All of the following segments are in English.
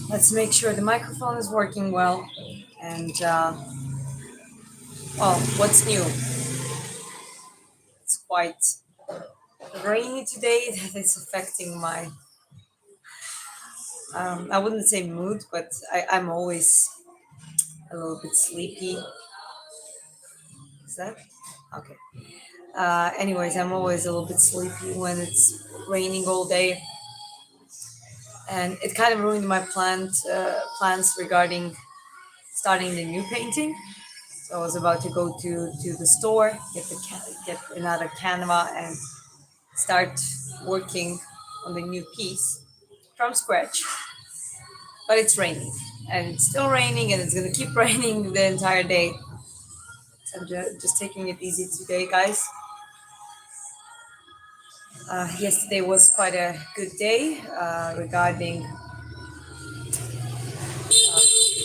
Let's make sure the microphone is working well. And, well, what's new? It's quite rainy today. That is affecting my, I wouldn't say mood, but I'm always a little bit sleepy. Is that? Okay. Anyways, I'm always a little bit sleepy when it's raining all day. And it kind of ruined my plans regarding starting the new painting. So I was about to go to the store, get another canva, and start working on the new piece from scratch. But it's raining, and it's still raining, and it's gonna keep raining the entire day. So I'm just taking it easy today, guys. Yesterday was quite a good day regarding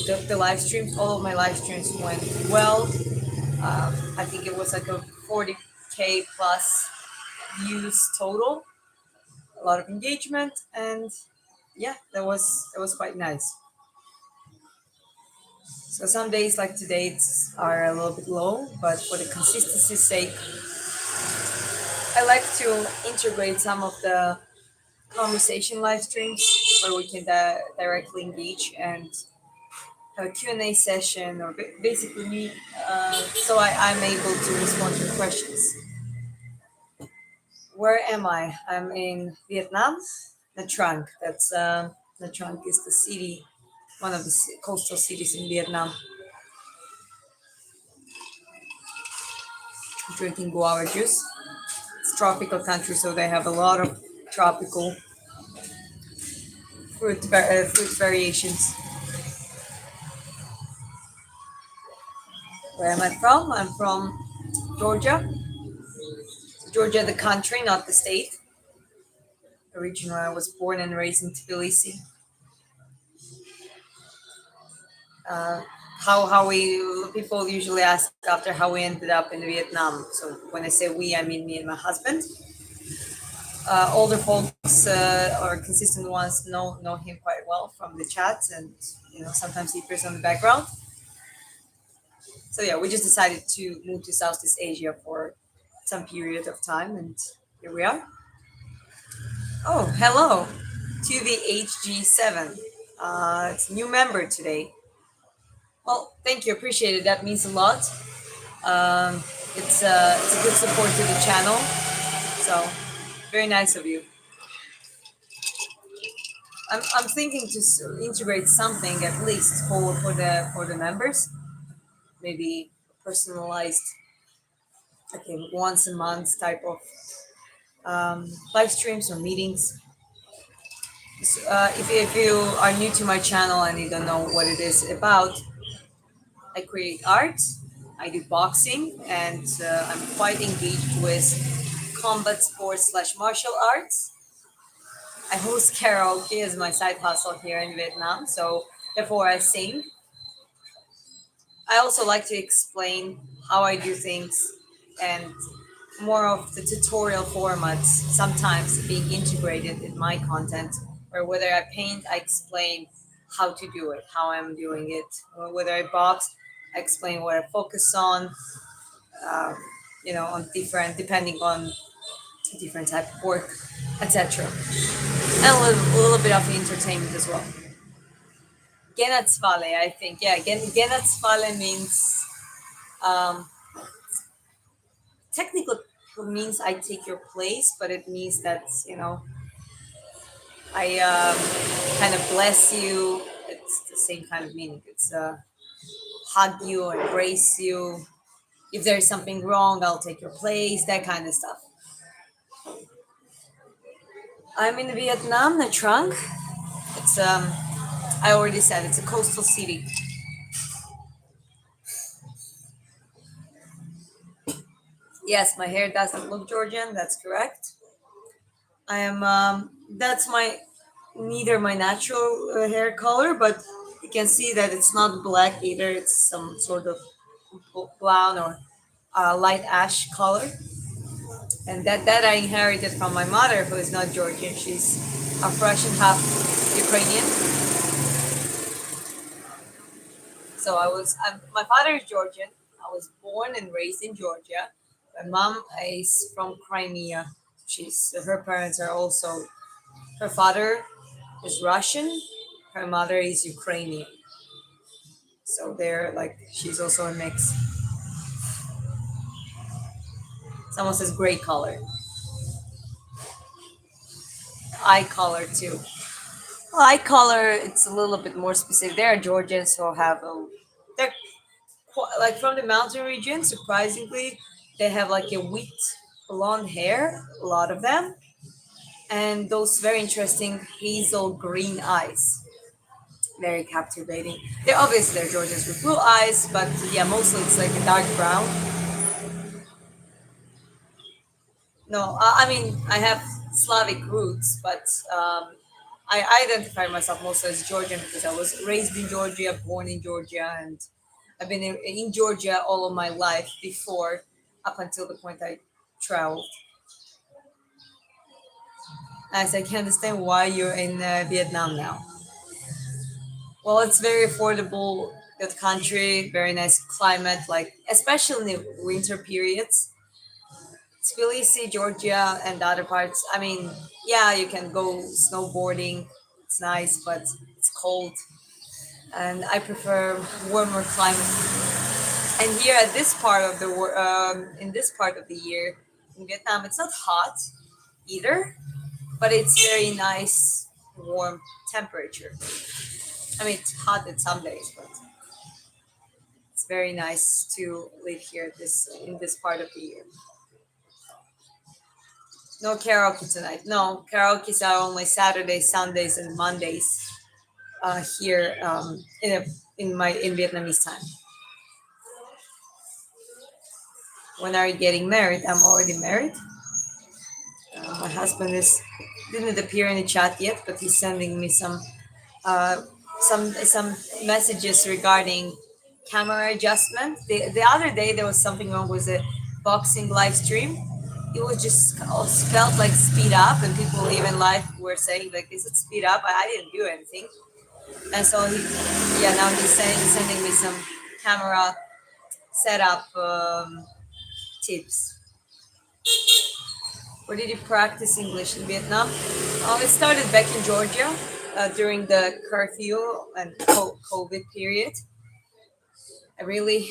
the live streams. All of my live streams went well. I think it was like a 40K plus views total, a lot of engagement, and yeah, that was quite nice. So some days like today are a little bit low, but for the consistency's sake, I like to integrate some of the conversation live streams where we can directly engage and have a Q&A session or basically me, so I'm able to respond to your questions. Where am I? I'm in Vietnam, Nha Trang. Nha Trang is the city, one of the coastal cities in Vietnam. Drinking guava juice. It's tropical country, so they have a lot of tropical fruit variations. Where am I from? I'm from Georgia. Georgia, the country, not the state. Originally, I was born and raised in Tbilisi. Uh, how we people usually ask after how we ended up in Vietnam. So when I say we, I mean me and my husband. Older folks or consistent ones know him quite well from the chats, and sometimes he appears on the background. So yeah, we just decided to move to Southeast Asia for some period of time, and here we are. Oh, hello to the HG7. It's a new member today. Well, thank you, appreciate it. That means a lot. Um, it's a good support to the channel. So very nice of you. I'm thinking to integrate something at least for the members. Maybe personalized, okay, once a month type of live streams or meetings. So, if you are new to my channel and you don't know what it is about, I create art, I do boxing, and I'm quite engaged with combat sports slash martial arts. I host karaoke as my side hustle here in Vietnam, so therefore I sing. I also like to explain how I do things and more of the tutorial formats sometimes being integrated in my content, or whether I paint, I explain how to do it, how I'm doing it, or whether I box, I explain what I focus on, uh, on different, depending on different type of work, etc. And a little bit of entertainment as well. Genatsvale, I think. Yeah, Genatsvale means, um, technically means I take your place, but it means that, I kind of bless you. It's the same kind of meaning. It's hug you, embrace you. If there's something wrong, I'll take your place, that kind of stuff. I'm in Vietnam, Nha Trang. It's, I already said, it's a coastal city. Yes, my hair doesn't look Georgian, that's correct. I am, that's my, neither my natural hair color, but you can see that it's not black either. It's some sort of brown or light ash color. And that I inherited from my mother, who is not Georgian. She's half Russian, half Ukrainian. So my father is Georgian. I was born and raised in Georgia. My mom is from Crimea. Her parents are also, her father is Russian, her mother is Ukrainian. So they're like, she's also a mix. Someone says gray color, eye color too. Eye color, it's a little bit more specific. There are Georgians who have they're like from the mountain region. Surprisingly, they have like a wheat blonde hair, a lot of them, and those very interesting hazel green eyes. Very captivating. They're obviously they're Georgians with blue eyes, but yeah, mostly it's like a dark brown. No, I mean I have Slavic roots, but I identify myself mostly as Georgian because I was raised in Georgia, born in Georgia, and I've been in Georgia all of my life before, up until the point I traveled. As I can understand why you're in Vietnam now. Well, it's very affordable, good country, very nice climate, like especially in the winter periods. Tbilisi, Georgia, and other parts. I mean, yeah, you can go snowboarding. It's nice, but it's cold, and I prefer warmer climate. And here at this part of in this part of the year in Vietnam, it's not hot either, but it's very nice, warm temperature. I mean, it's hot at some days, but it's very nice to live here this in this part of the year. No karaoke tonight. No, karaoke's are only Saturdays, Sundays, and Mondays here in Vietnamese time. When are you getting married? I'm already married. My husband is didn't appear in the chat yet, but he's sending me uh, some messages regarding camera adjustment. The other day there was something wrong with the boxing live stream. It was just felt like speed up, and people even live were saying like, "Is it speed up?" I didn't do anything, and so yeah, now sending me some camera setup tips. Where did you practice English in Vietnam? It started back in Georgia during the curfew and COVID period. I really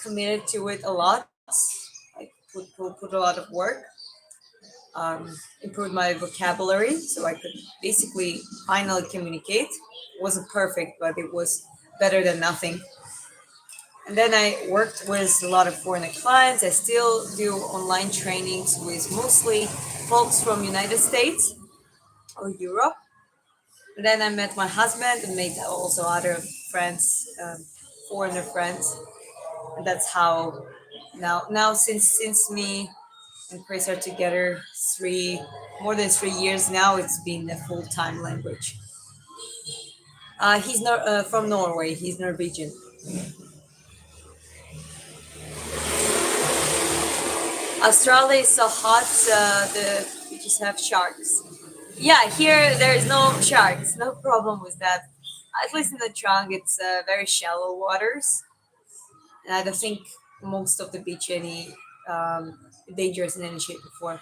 committed to it a lot. I put a lot of work, improved my vocabulary so I could basically finally communicate. It wasn't perfect, but it was better than nothing. And then I worked with a lot of foreign clients. I still do online trainings with mostly folks from United States or Europe. And then I met my husband and made also other friends, foreigner friends. And that's how now since me and Chris are together more than 3 years now, it's been a full time language. He's not from Norway. He's Norwegian. Australia is so hot. We just have sharks. Yeah, here there is no sharks. No problem with that. At least in the trunk, it's very shallow waters, and I don't think most of the beach any dangerous in any shape or form.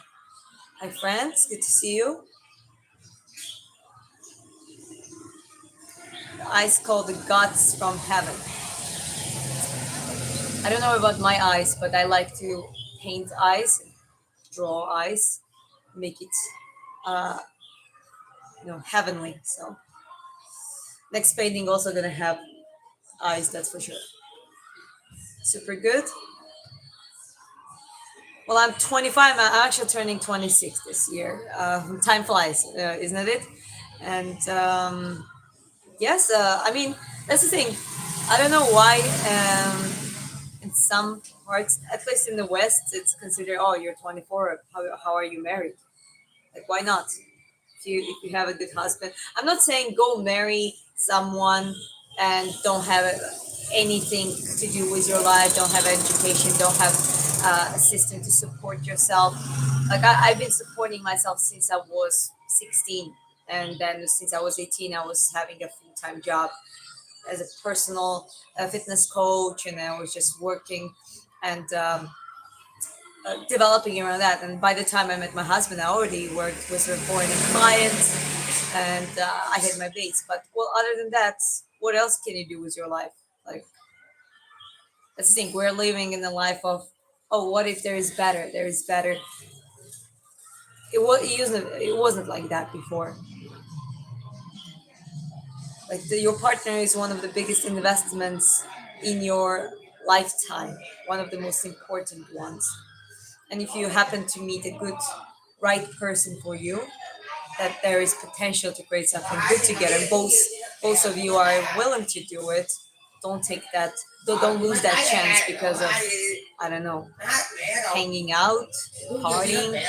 Hi, friends. Good to see you. The ice called the gods from heaven. I don't know about my eyes, but I like to paint eyes, draw eyes, make it uh, heavenly. So next painting also gonna have eyes. That's for sure. Super good. Well, I'm 25. I'm actually turning 26 this year. Time flies, isn't it? And yes, I mean that's the thing. I don't know why. In some parts, at least in the West, it's considered, oh, you're 24. How are you married? Like, why not? If you have a good husband, I'm not saying go marry someone and don't have anything to do with your life, don't have education, don't have a system to support yourself. Like I've been supporting myself since I was 16, and then since I was 18, I was having a full time job. as a personal fitness coach, and I was just working and developing around that. And by the time I met my husband, I already worked with foreign clients, and I had my base. But well, other than that, what else can you do with your life? Like, let's think. We're living in the life of, oh, what if there is better? There is better. It wasn't like that before. Like your partner is one of the biggest investments in your lifetime, one of the most important ones. And if you happen to meet a good, right person for you, that there is potential to create something good together, and both of you are willing to do it. Don't take that. Don't lose that chance because of, I don't know, hanging out, partying,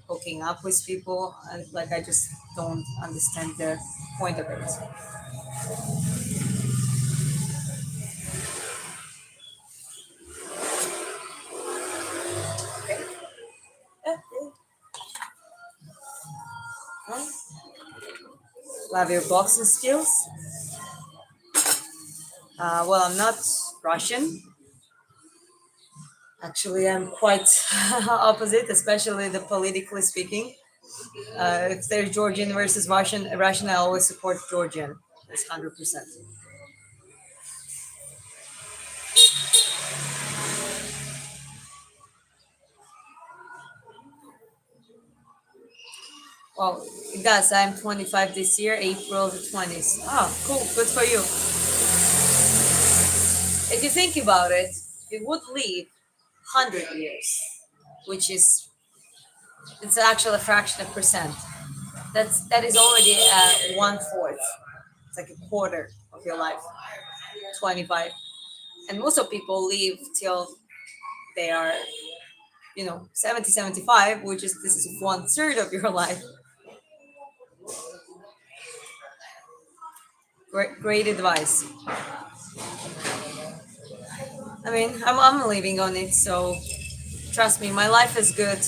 hooking up with people. And like, I just don't understand the point of it. Love your boxing skills. Well, I'm not Russian. Actually, I'm quite opposite, especially the politically speaking. If there's Georgian versus Russian, I always support Georgian. That's 100%. Well, it does. I'm 25 this year, April the 20th. Oh, cool. Good for you. If you think about it, it would live 100 years, which is, it's actually a fraction of percent. That is already one fourth. It's like a quarter of your life, 25. And most of people live till they are, 70, 75, which is, this is one third of your life. Great advice. I mean, I'm living on it, so trust me, my life is good.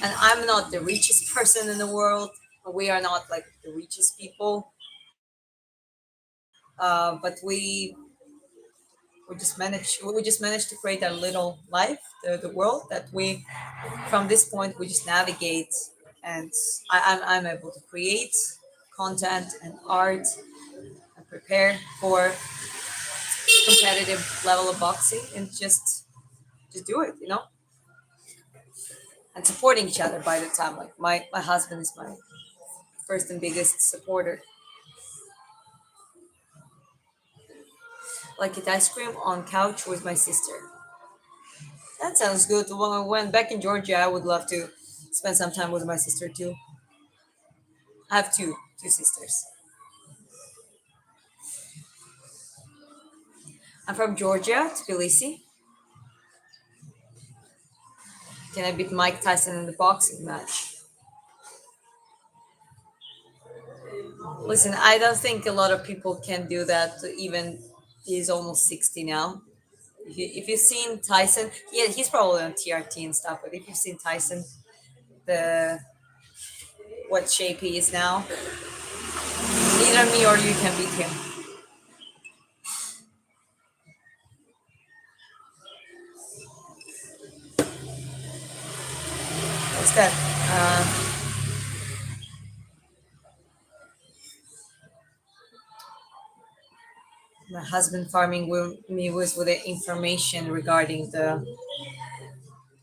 And I'm not the richest person in the world. We are not like the richest people, but we just managed to create a little life, the world that we, from this point, we just navigate. And I'm able to create content and art and prepare for competitive level of boxing, and just do it, and supporting each other by the time. Like, my husband is my first and biggest supporter. Like, eat ice cream on couch with my sister. That sounds good. When back in Georgia, I would love to spend some time with my sister too. I have two sisters. I'm from Georgia, Tbilisi. Can I beat Mike Tyson in the boxing match? Listen, I don't think a lot of people can do that. Even he's almost 60 now. If you've seen Tyson, yeah, he's probably on TRT and stuff. But if you've seen Tyson, the what shape he is now, neither me or you can beat him. What's that? My husband farming me with the information regarding the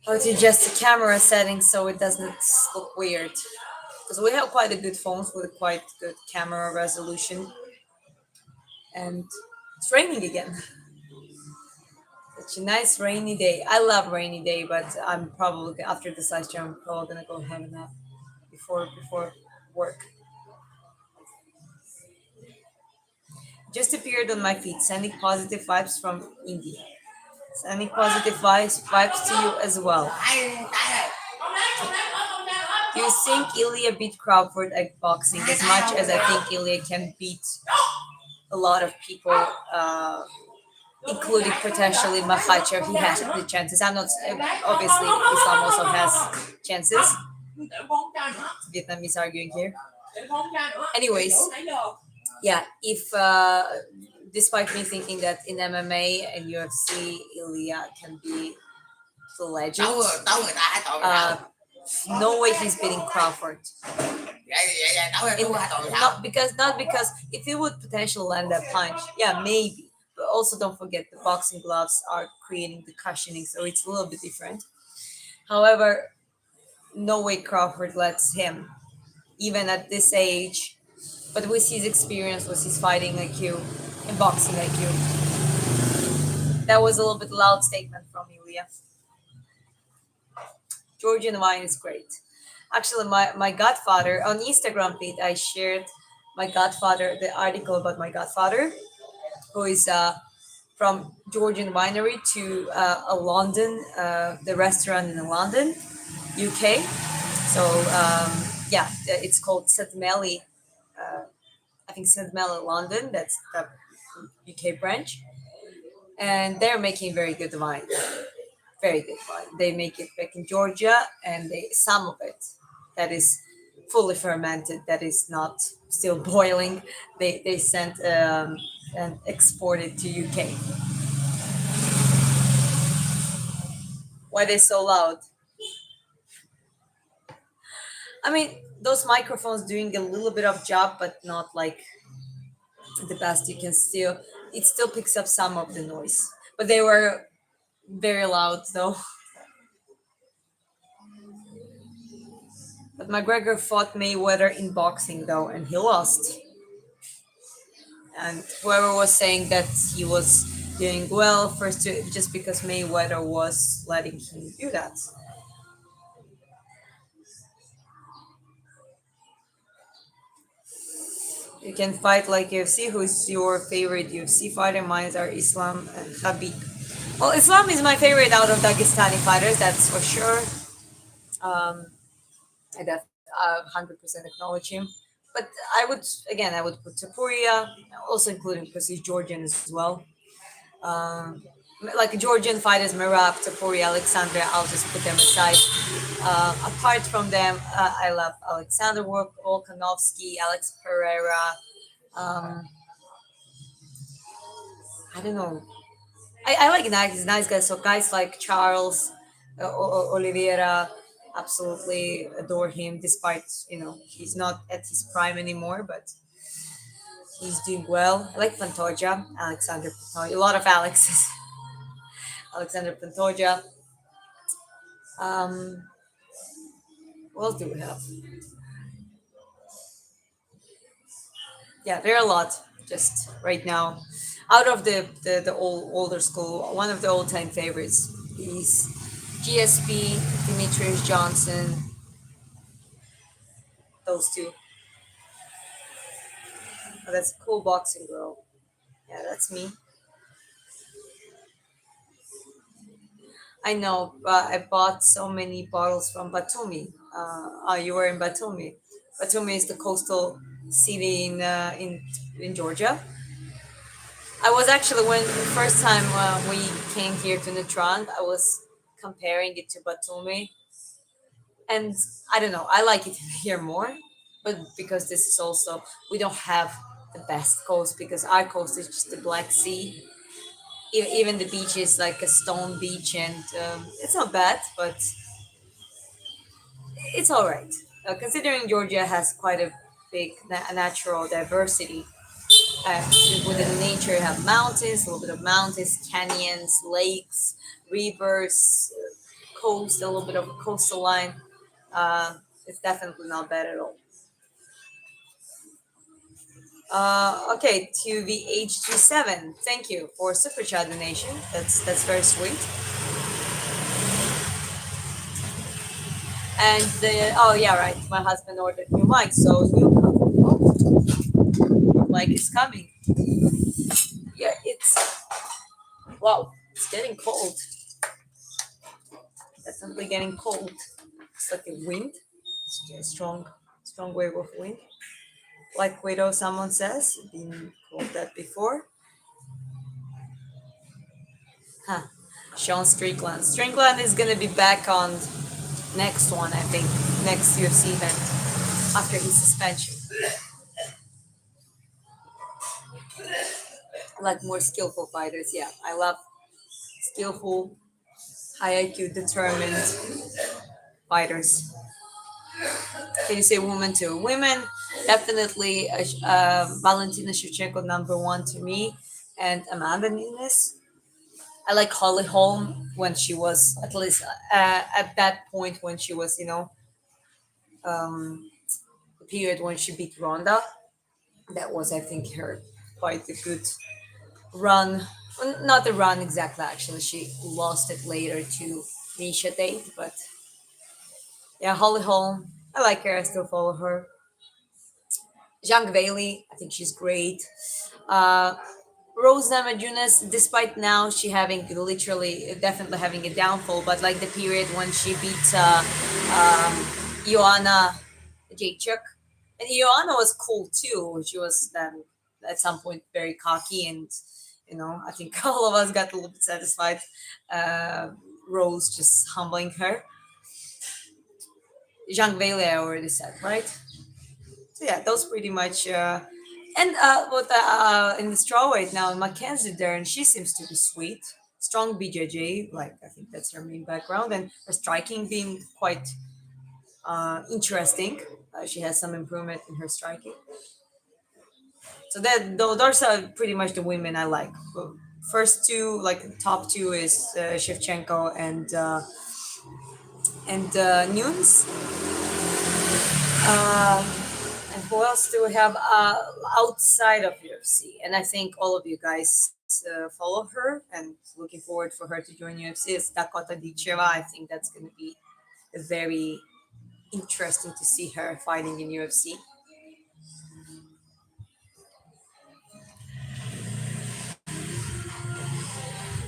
how to adjust the camera settings so it doesn't look weird. Because we have quite a good phones with quite good camera resolution, and it's raining again. Such a nice rainy day. I love rainy day, but I'm probably after this last year, I'm probably gonna go have a nap before work. Just appeared on my feed, sending positive vibes from India. Sending positive vibes to you as well. Do you think Ilya beat Crawford at boxing as much as I think Ilya can beat a lot of people, including potentially Makhachev? He has the chances. I'm not, obviously, Islam also has chances. Vietnamese arguing here. Anyways, yeah, if despite me thinking that in MMA and UFC, Ilya can be the legend, uh, no way he's beating Crawford. Not because if he would potentially land that punch, yeah, maybe. But also don't forget the boxing gloves are creating the cushioning, so it's a little bit different. However, no way Crawford lets him, even at this age. But with his experience, with his fighting IQ and boxing IQ, that was a little bit loud statement from Ilya. Georgian wine is great. Actually, my godfather on Instagram feed, I shared my godfather, the article about my godfather, who is from Georgian winery to a London, the restaurant in London, UK. So yeah, it's called Sedmeli. I think Sedmeli London. That's the UK branch, and they're making very good wine. Very good wine. They make it back in Georgia, and they some of it that is fully fermented, that is not still boiling. They sent and export it to UK. Why they so loud? I mean, those microphones doing a little bit of job, but not like the best. You can still it still picks up some of the noise, but they were very loud though. But McGregor fought Mayweather in boxing though, and he lost. And whoever was saying that he was doing well first, just because Mayweather was letting him do that. You can fight like UFC. Who's your favorite UFC fighter? Mine are Islam and Khabib. Well, Islam is my favorite out of Dagestani fighters, that's for sure. I def 100% acknowledge him. But I would put Tapuria, also including because he's Georgian as well. Um, like Georgian fighters, Merab, Tapuria, Alexandra, I'll just put them aside. Apart from them, I love Alexander Volkanovski, Alex Pereira. Um, I don't know. I like nice guys. So guys like Charles, Oliveira, absolutely adore him. Despite he's not at his prime anymore, but he's doing well. I like Pantoja, Alexander Pantoja. A lot of Alexes. Alexander Pantoja. Um, what else do we have? Yeah, there are a lot. Just right now, out of the older school, one of the old time favorites is GSP, Demetrius Johnson. Those two. Oh, that's a cool boxing girl. Yeah, that's me. I know, but I bought so many bottles from Batumi. Oh, you were in Batumi. Batumi is the coastal city in Georgia. I was actually when the first time we came here to Netrand, I was comparing it to Batumi, and I don't know, I like it here more, but because this is also we don't have the best coast because our coast is just the Black Sea. Even the beach is like a stone beach, and it's not bad, but it's all right. Considering Georgia has quite a big natural diversity, uh, within nature, you have mountains, a little bit of mountains, canyons, lakes, rivers, coast, a little bit of coastal line. It's definitely not bad at all. Okay, to the HG7. Thank you for super chat donation. That's very sweet. And oh yeah, right. My husband ordered new mic, so new mic is coming. Yeah, it's wow. It's getting cold. Definitely getting cold. It's like a wind. It's a strong wave of wind. Like Widow, someone says. Been called that before. Huh. Sean Strickland. Strickland is gonna be back on next one, I think. Next UFC event after his suspension. I like more skillful fighters. Yeah, I love skillful, high IQ, determined fighters. Can you say women too? Women, definitely Valentina Shevchenko number one to me, and Amanda Nunes. I like Holly Holm when she was at least at that point when she was, um, the period when she beat Ronda. That was, I think, her quite a good run. Well, not the run exactly, actually. She lost it later to Misha Tate, but yeah, Holly Holm. I like her. I still follow her. Zhang Bailey, I think she's great. Uh, Rose Namajunas, despite now she having literally definitely having a downfall, but like the period when she beat Joanna Jacek, and Joanna was cool too. She was then at some point very cocky, and I think all of us got a little bit satisfied. Uh, Rose just humbling her. Zhang Bailey, I already said, right? So yeah, those pretty much. And what in the strawweight now, Mackenzie Dern, she seems to be sweet, strong BJJ. Like I think that's her main background, and her striking being quite interesting. She has some improvement in her striking. So those are pretty much the women I like. First two, like top two, is Shevchenko and Nunes. Um, and who else do we have outside of UFC? And I think all of you guys follow her and looking forward for her to join UFC. It's Dakota Dicheva. I think that's going to be very interesting to see her fighting in UFC.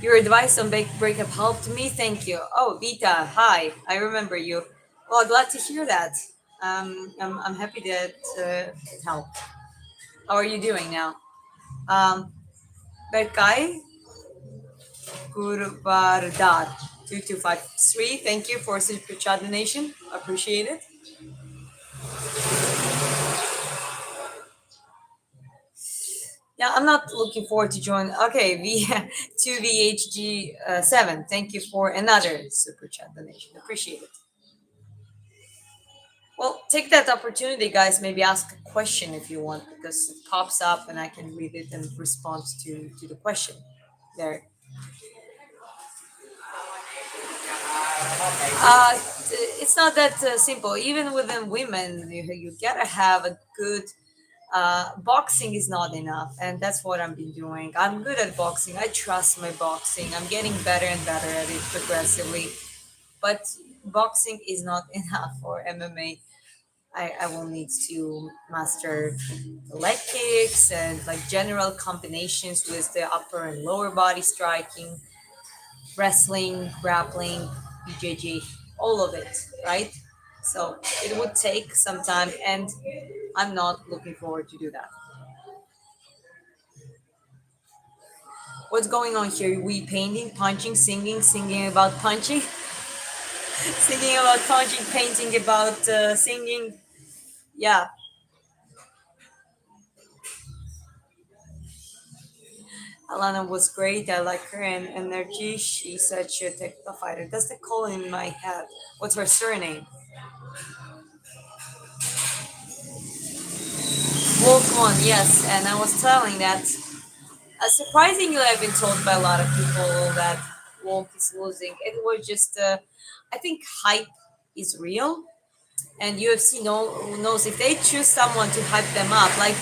Your advice on breakup helped me. Thank you. Oh, Vita, hi. I remember you. Well, glad to hear that. I'm happy that it helped. How are you doing now? Um, Berkay, Gurvardar 2253. Thank you for super chat donation. Appreciate it. Yeah, I'm not looking forward to join. Okay, V 2VHG 7. Thank you for another super chat donation. Appreciate it. Well, take that opportunity, guys. Maybe ask a question if you want, because it pops up and I can read it and respond to the question. There. It's not that simple. Even within women, you gotta have a good boxing is not enough, and that's what I've been doing. I'm good at boxing. I trust my boxing. I'm getting better and better at it progressively, but boxing is not enough for MMA. I will need to master the leg kicks and like general combinations with the upper and lower body striking, wrestling, grappling, BJJ, all of it, right? So it would take some time, and I'm not looking forward to do that. What's going on here? We painting, punching, singing, singing about punching, singing about punching, painting about singing. Yeah, Alana was great. I like her and energy. She's such a technical fighter. That's the call in my head. What's her surname? Wolf one, yes. And I was telling that. Surprisingly, I've been told by a lot of people that Wolf is losing. It was just, I think, hype is real, and UFC knows if they choose someone to hype them up, like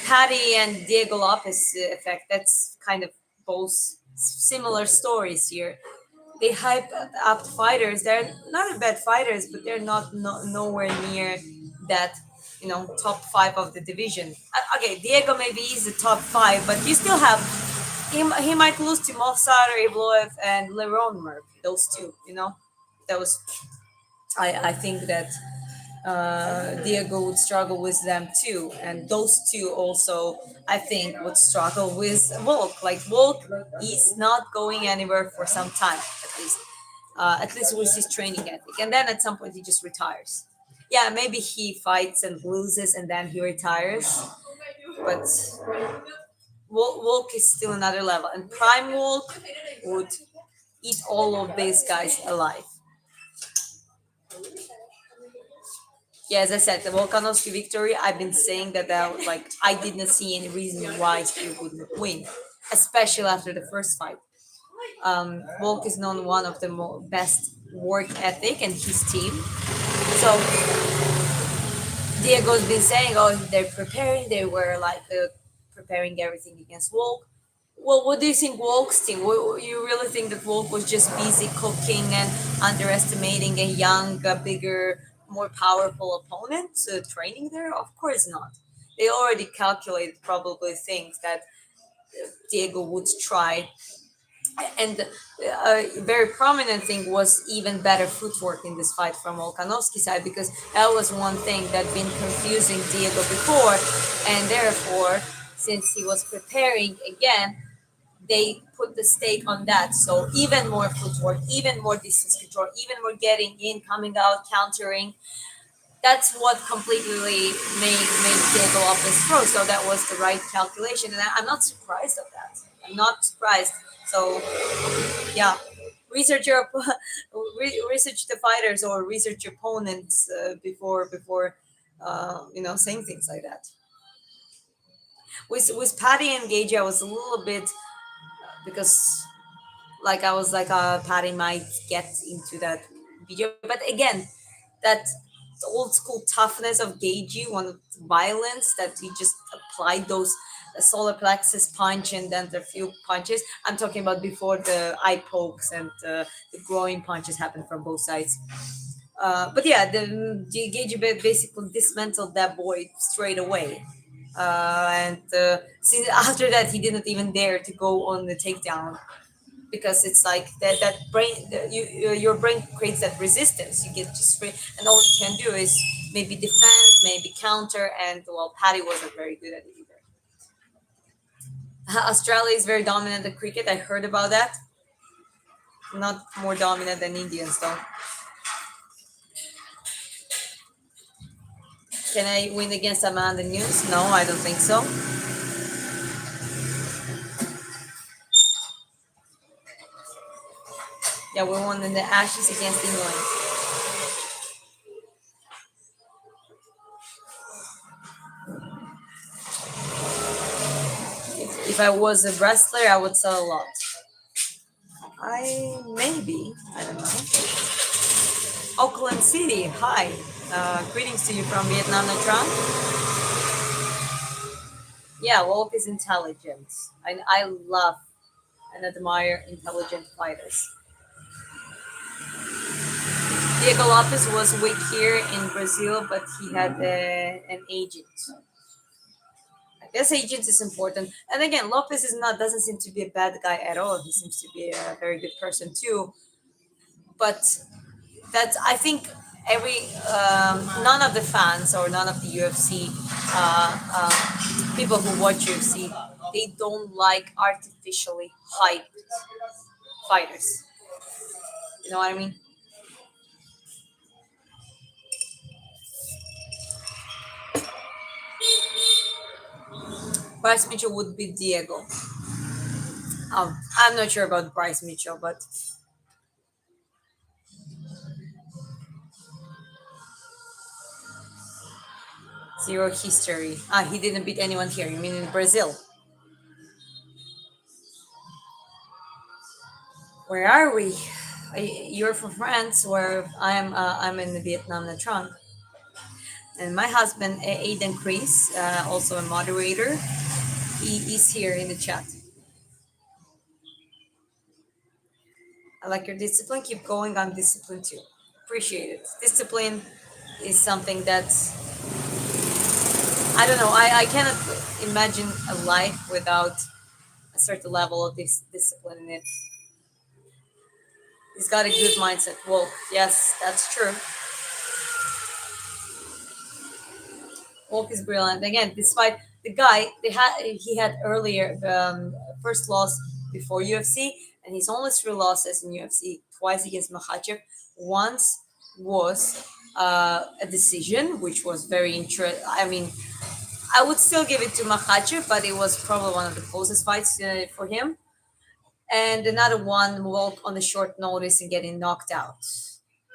Patty and Diego Lopez effect. That's kind of both similar stories here. They hype up fighters. They're not bad fighters, but they're not nowhere near that top five of the division. Okay, Diego maybe is the top five, but you still have he might lose to Movsar Ibloev and Leron Murphy. Those two, those I think that Diego would struggle with them too, and those two also I think would struggle with Volk. Like Volk is not going anywhere for some time at least with his training ethic, and then at some point he just retires. Yeah, maybe he fights and loses and then he retires, but Wolk is still another level, and Prime Wolk would eat all of these guys alive. Yeah, as I said, the Volkanovski victory, I've been saying that like I did not see any reason why he wouldn't win, especially after the first fight. Volk is known one of the best work ethic and his team. So Diego's been saying, oh, they're preparing. They were like preparing everything against Volk. Well, what do you think Volk's team? You really think that Volk was just busy cooking and underestimating a young, bigger, more powerful opponent training there? Of course not. They already calculated probably things that Diego would try, and a very prominent thing was even better footwork in this fight from Volkanovski's side, because that was one thing that been confusing Diego before, and therefore, since he was preparing again, they put the stake on that. So even more footwork, even more distance control, even more getting in, coming out, countering. That's what completely made Diego up his throw. So that was the right calculation, and I'm not surprised of that. I'm not surprised. So yeah, research your research the fighters or research your opponents before saying things like that. With Patty and Gage, I was a little bit because like I was like Patty might get into that video, but again, that old school toughness of Gagey, one of the violence that he just applied those solar plexus punch and then the few punches. I'm talking about before the eye pokes and the groin punches happened from both sides. But yeah, the Gagey basically dismantled that boy straight away. And since after that, he didn't even dare to go on the takedown, because it's like that brain your brain creates that resistance. You get just free, and all you can do is maybe defend, maybe counter, and well, Paddy wasn't very good at it either. Australia is very dominant at cricket. I heard about that. Not more dominant than Indians though. Can I win against Amanda News? No, I don't think so. Yeah, we won in the Ashes against England. If I was a wrestler, I would sell a lot. I don't know. Auckland City, hi. Greetings to you from Vietnam, Natron. Yeah, Wolf is intelligent. I love and admire intelligent fighters. Diego Lopes was weak here in Brazil, but he had an agent. I guess agent is important. And again, Lopez is not doesn't seem to be a bad guy at all. He seems to be a very good person too. But that's I think every none of the fans or none of the UFC people who watch UFC, they don't like artificially hyped fighters. You know what I mean? Bryce Mitchell would be Diego. I'm not sure about Bryce Mitchell, but zero history. He didn't beat anyone here. You mean in Brazil? Where are we? You're from France, where I'm in Vietnam, Nha Trang. And my husband, Aidan Chris, also a moderator, he is here in the chat. I like your discipline. Keep going. I'm disciplined too. Appreciate it. Discipline is something that's, I don't know. I cannot imagine a life without a certain level of this discipline in it. He's got a good mindset. Well, yes, that's true. Volk is brilliant. Again, despite the guy, he had earlier first loss before UFC, and his only three losses in UFC: twice against Makhachev, once was a decision, which was very interesting. I mean, I would still give it to Makhachev, but it was probably one of the closest fights for him. And another one walk on the short notice and getting knocked out,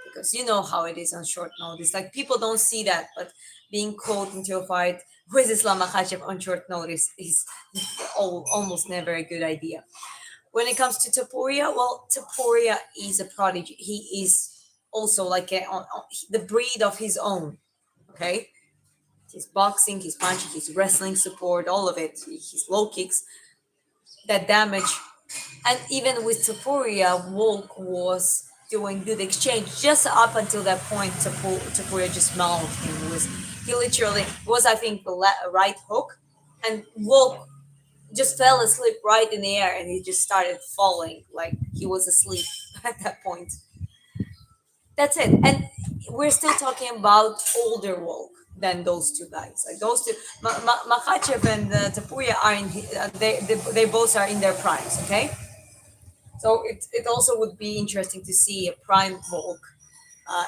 because you know how it is on short notice. Like people don't see that, but being called into a fight with Islam Makhachev on short notice is almost never a good idea. When it comes to Taporia, well, Taporia is a prodigy. He is also like the breed of his own. Okay, his boxing, his punching, his wrestling support, all of it, his low kicks, that damage. And even with Taporia, Volk was doing good exchange just up until that point. Taporia just mauled him. He literally was, I think, the right hook, and Volk just fell asleep right in the air, and he just started falling like he was asleep at that point. That's it. And we're still talking about older Volk than those two guys. Like those two, Makhachev and Tapuria are they both are in their primes. Okay, so it also would be interesting to see a prime Volk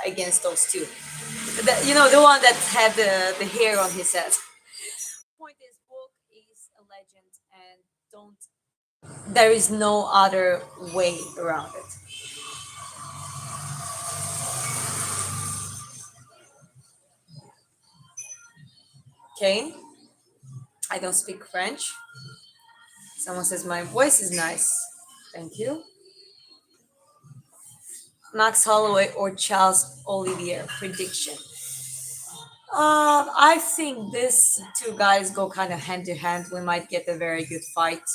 against those two. The one that had the hair on his head. Point is, Volk is a legend, and don't there is no other way around it. Okay, I don't speak French. Someone says my voice is nice. Thank you. Max Holloway or Charles Olivier prediction. I think these two guys go kind of hand to hand. We might get a very good fight,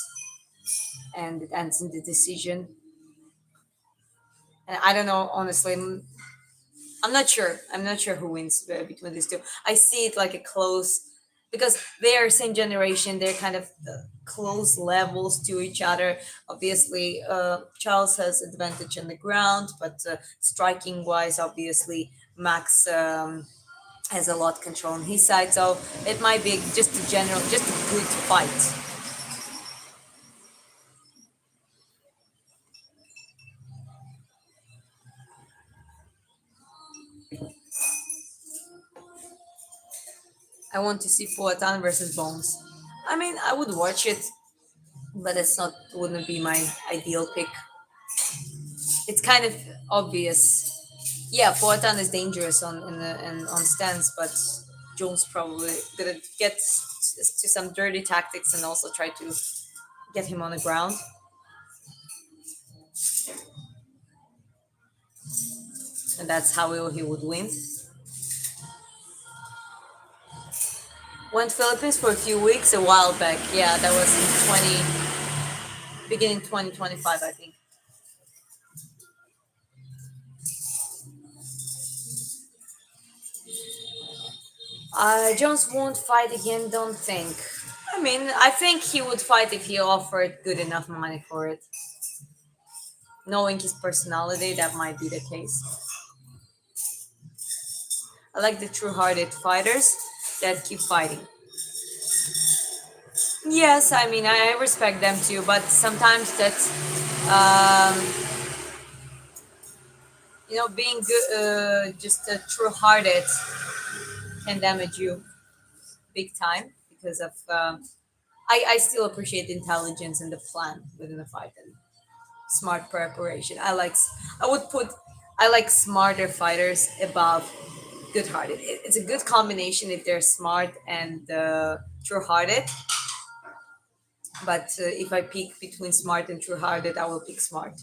and it ends in the decision. And I don't know, honestly. I'm not sure. I'm not sure who wins between these two. I see it like a close, because they are same generation. They're kind of close levels to each other. Obviously, Charles has advantage on the ground, but striking wise, obviously Max has a lot of control on his side. So it might be just a general, just a good fight. I want to see Poatan versus Bones. I mean, I would watch it, but it's not wouldn't be my ideal pick. It's kind of obvious. Yeah, Poatan is dangerous on stands, but Jones probably gonna get to some dirty tactics and also try to get him on the ground, and that's how he would win. Went Philippines for a few weeks a while back. Yeah, that was in beginning 2025, I think. Jones won't fight again, don't think. I mean, I think he would fight if he offered good enough money for it. Knowing his personality, that might be the case. I like the true-hearted fighters that keep fighting. Yes, I mean I respect them too, but sometimes that's being good, just true-hearted can damage you big time because of. I still appreciate the intelligence and the plan within the fight and smart preparation. I would put I like smarter fighters above good-hearted. It's a good combination if they're smart and true-hearted. But if I pick between smart and true-hearted, I will pick smart.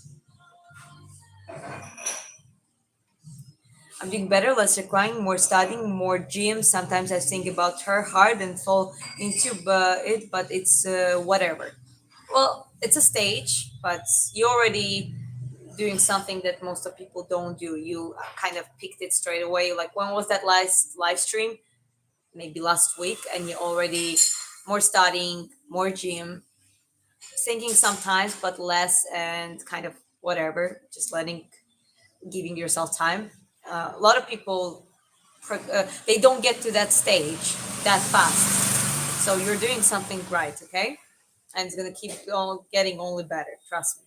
I'm doing better, less requiring, more studying, more gym. Sometimes I think about her hard and fall into but it's whatever. Well, it's a stage, but you're already doing something that most of people don't do. You kind of picked it straight away. Like when was that last live stream? Maybe last week, and you already more studying, more gym, thinking sometimes, but less, and kind of whatever, just giving yourself time. A lot of people they don't get to that stage that fast. So you're doing something right, okay? And it's gonna keep on getting only better. Trust me.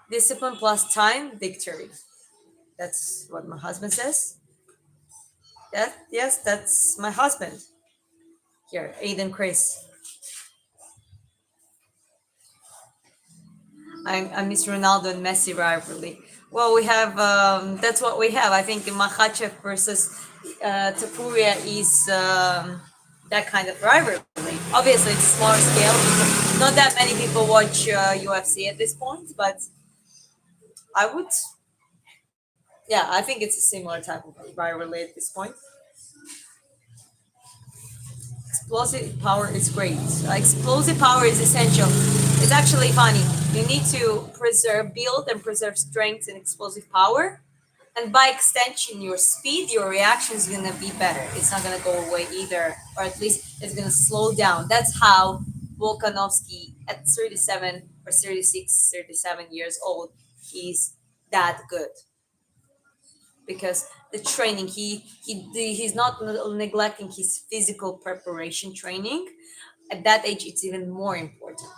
Discipline plus time, victory. That's what my husband says. Yes, that's my husband here, Aiden Chris. I'm Miss Ronaldo and Messi rivalry. Well, we have that's what we have. I think Makhachev versus Tapuria is that kind of rivalry. Obviously, it's smaller scale because not that many people watch UFC at this point, but I would, yeah, I think it's a similar type of rivalry at this point. Explosive power is great. Explosive power is essential. It's actually funny. You need to build and preserve strength and explosive power. And by extension, your speed, your reaction is going to be better. It's not going to go away either, or at least it's going to slow down. That's how Volkanovski at 37 or 36, 37 years old, he's that good because the training he's not neglecting his physical preparation training. At that age it's even more important.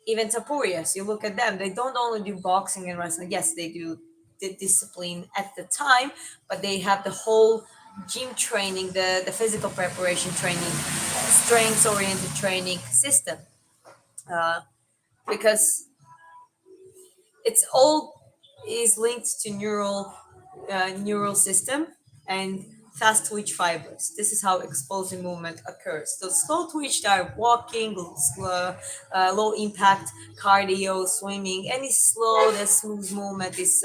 Even Tapurias, you look at them, they don't only do boxing and wrestling. Yes, they do the discipline at the time, but they have the whole gym training, the physical preparation training, strengths oriented training system, uh, because it's all is linked to neural system and fast twitch fibers. This is how explosive movement occurs. So slow twitch are walking, low impact cardio, swimming. Any slow, the smooth movement is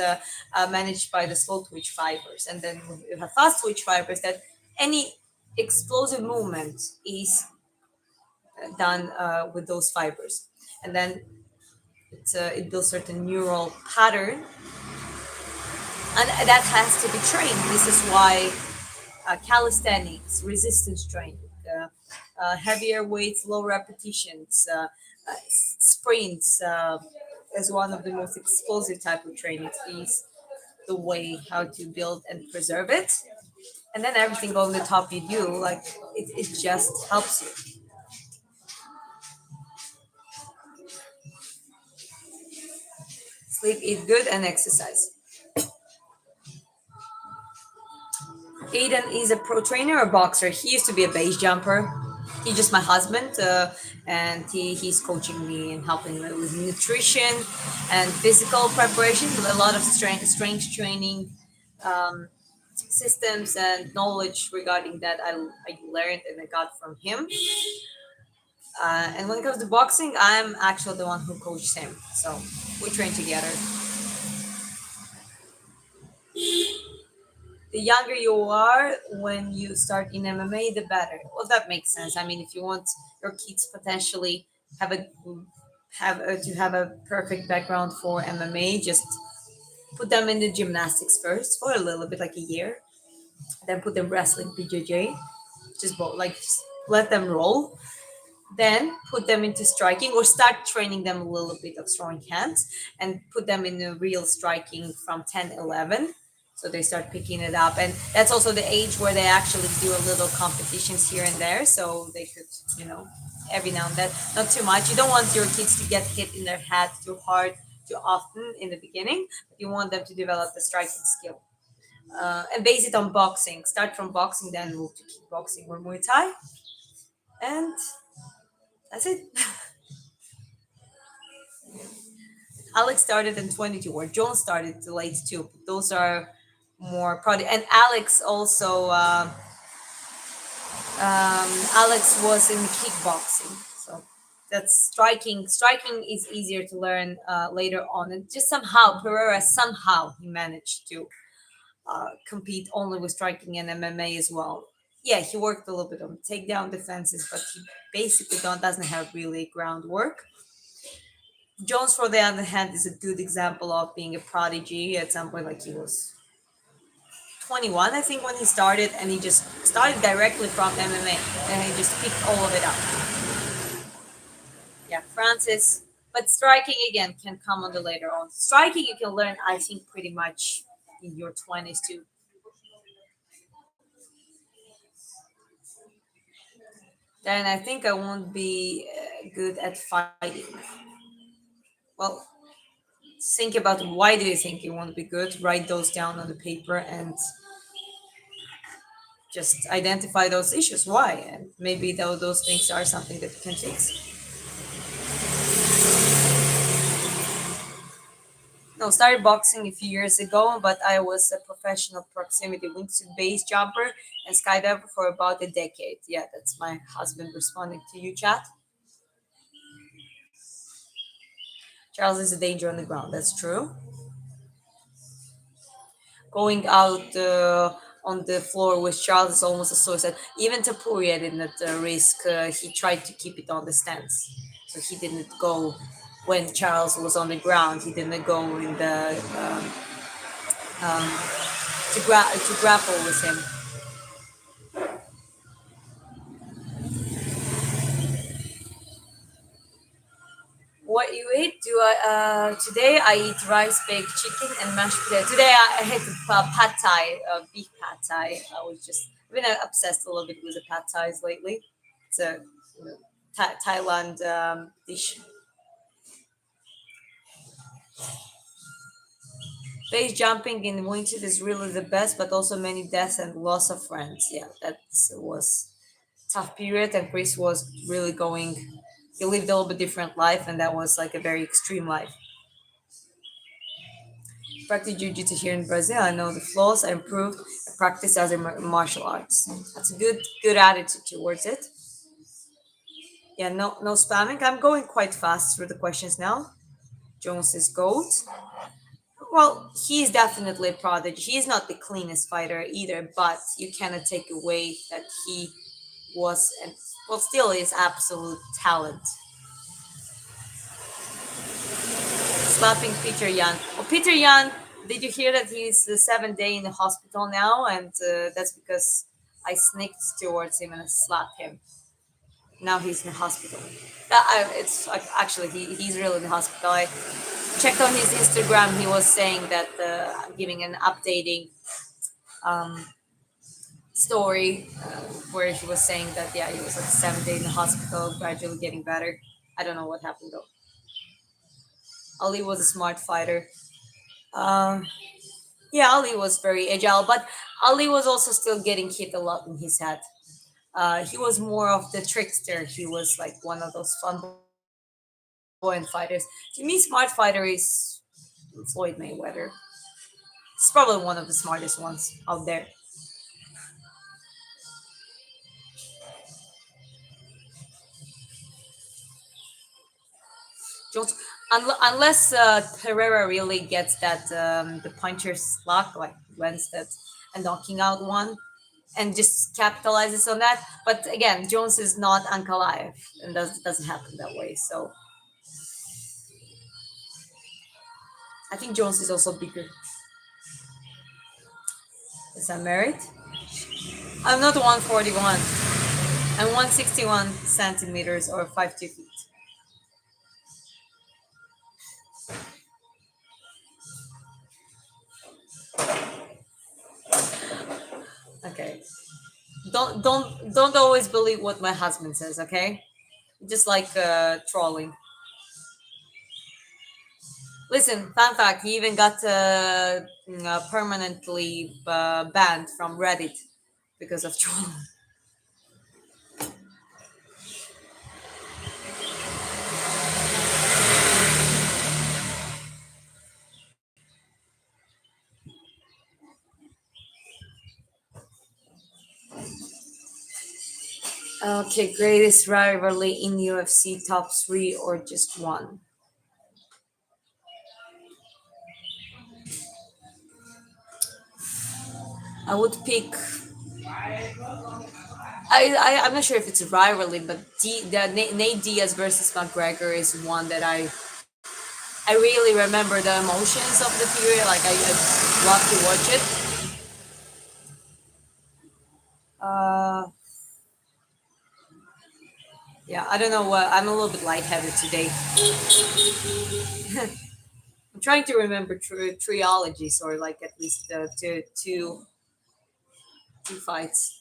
managed by the slow twitch fibers. And then you have fast twitch fibers that any explosive movement is done with those fibers. And then it builds certain neural pattern and that has to be trained. This is why calisthenics, resistance training, heavier weights, low repetitions, sprints as one of the most explosive type of trainings is the way how to build and preserve it. And then everything over the top you do, like it just helps you sleep, eat good, and exercise. Aiden is a pro trainer or boxer. He used to be a base jumper. He's just my husband, and he's coaching me and helping me with nutrition and physical preparation. A lot of strength training systems and knowledge regarding that I learned and I got from him. And when it comes to boxing, I'm actually the one who coaches him. So we train together. The younger you are when you start in MMA, the better. Well, that makes sense. I mean, if you want your kids potentially have a to have a perfect background for MMA, just put them in the gymnastics first for a little bit, like a year, then put them wrestling BJJ, just both like just let them roll, then put them into striking or start training them a little bit of throwing hands and put them in the real striking from 10, 11. So they start picking it up. And that's also the age where they actually do a little competitions here and there. So they could, you know, every now and then, not too much. You don't want your kids to get hit in their head too hard, too often in the beginning. But you want them to develop the striking skill. And base it on boxing. Start from boxing, then move to kickboxing or Muay Thai. And that's it. Alex started in 22, or John started late too. Those are more product. And Alex also, Alex was in kickboxing. So that's striking. Striking is easier to learn later on. And just somehow, Pereira, somehow he managed to compete only with striking and MMA as well. Yeah, he worked a little bit on takedown defenses, but he basically doesn't have really groundwork. Jones, for the other hand, is a good example of being a prodigy. At some point, like he was 21, I think, when he started, and he just started directly from MMA, and he just picked all of it up. Yeah, Francis. But striking again can come on the later on. Striking you can learn, I think, pretty much in your 20s too. Then I think I won't be good at fighting. Well, think about why do you think you won't be good. Write those down on the paper and just identify those issues, why, and maybe those things are something that you can fix. No, started boxing a few years ago, but I was a professional proximity wingsuit base jumper and skydiver for about a decade. Yeah, that's my husband responding to you, chat. Charles is a danger on the ground. That's true. Going out on the floor with Charles is almost a suicide. Even Tapuria didn't risk. He tried to keep it on the stance, so he didn't go when Charles was on the ground. He didn't go in the to grapple with him. What you eat? Do I? Today I eat rice, baked chicken, and mashed potato. Today I had pad thai, beef pad thai. I was just I've been obsessed a little bit with the pad thais lately. It's a Thailand dish. Base jumping in winter is really the best, but also many deaths and loss of friends. Yeah, that was tough period, and Chris was really going. He lived a little bit different life, and that was like a very extreme life. Practice jiu-jitsu here in Brazil. I know the flaws. I improved. I practice as a martial arts. That's a good attitude towards it. Yeah, no spamming. I'm going quite fast through the questions now. Jones is goat. Well, he's definitely a prodigy. He's not the cleanest fighter either, but you cannot take away that he was and well still is absolute talent. Slapping Peter Yan. Well, Peter Yan, did you hear that he's 7 day in the hospital now, and that's because I sneaked towards him and slapped him. Now he's in the hospital. It's like, actually he's really in the hospital. I checked on his Instagram. He was saying that giving an updating um, story where he was saying that yeah he was like 7 days in the hospital, gradually getting better. I don't know what happened though. Ali was a smart fighter. Um, yeah, Ali was very agile, but Ali was also still getting hit a lot in his head. He was more of the trickster. He was like one of those flamboyant fighters. To me, smart fighter is Floyd Mayweather. He's probably one of the smartest ones out there. Jones, unless Herrera really gets that the puncher's luck, like lands that a knocking out one, and just capitalizes on that. But again, Jones is not Ankalaev, and doesn't happen that way. So I think Jones is also bigger. Is that married? I'm not 141. I'm 161 centimeters or 5'2" feet. Okay. Don't always believe what my husband says. Okay. Just like trolling. Listen, fun fact: he even got permanently banned from Reddit because of trolling. Okay, greatest rivalry in UFC top three or just one? I would pick. I'm not sure if it's a rivalry, but Nate Diaz versus McGregor is one that I really remember the emotions of the period. Like I love to watch it. Uh, yeah, I don't know what. I'm a little bit lightheaded today. I'm trying to remember triologies or like at least two fights.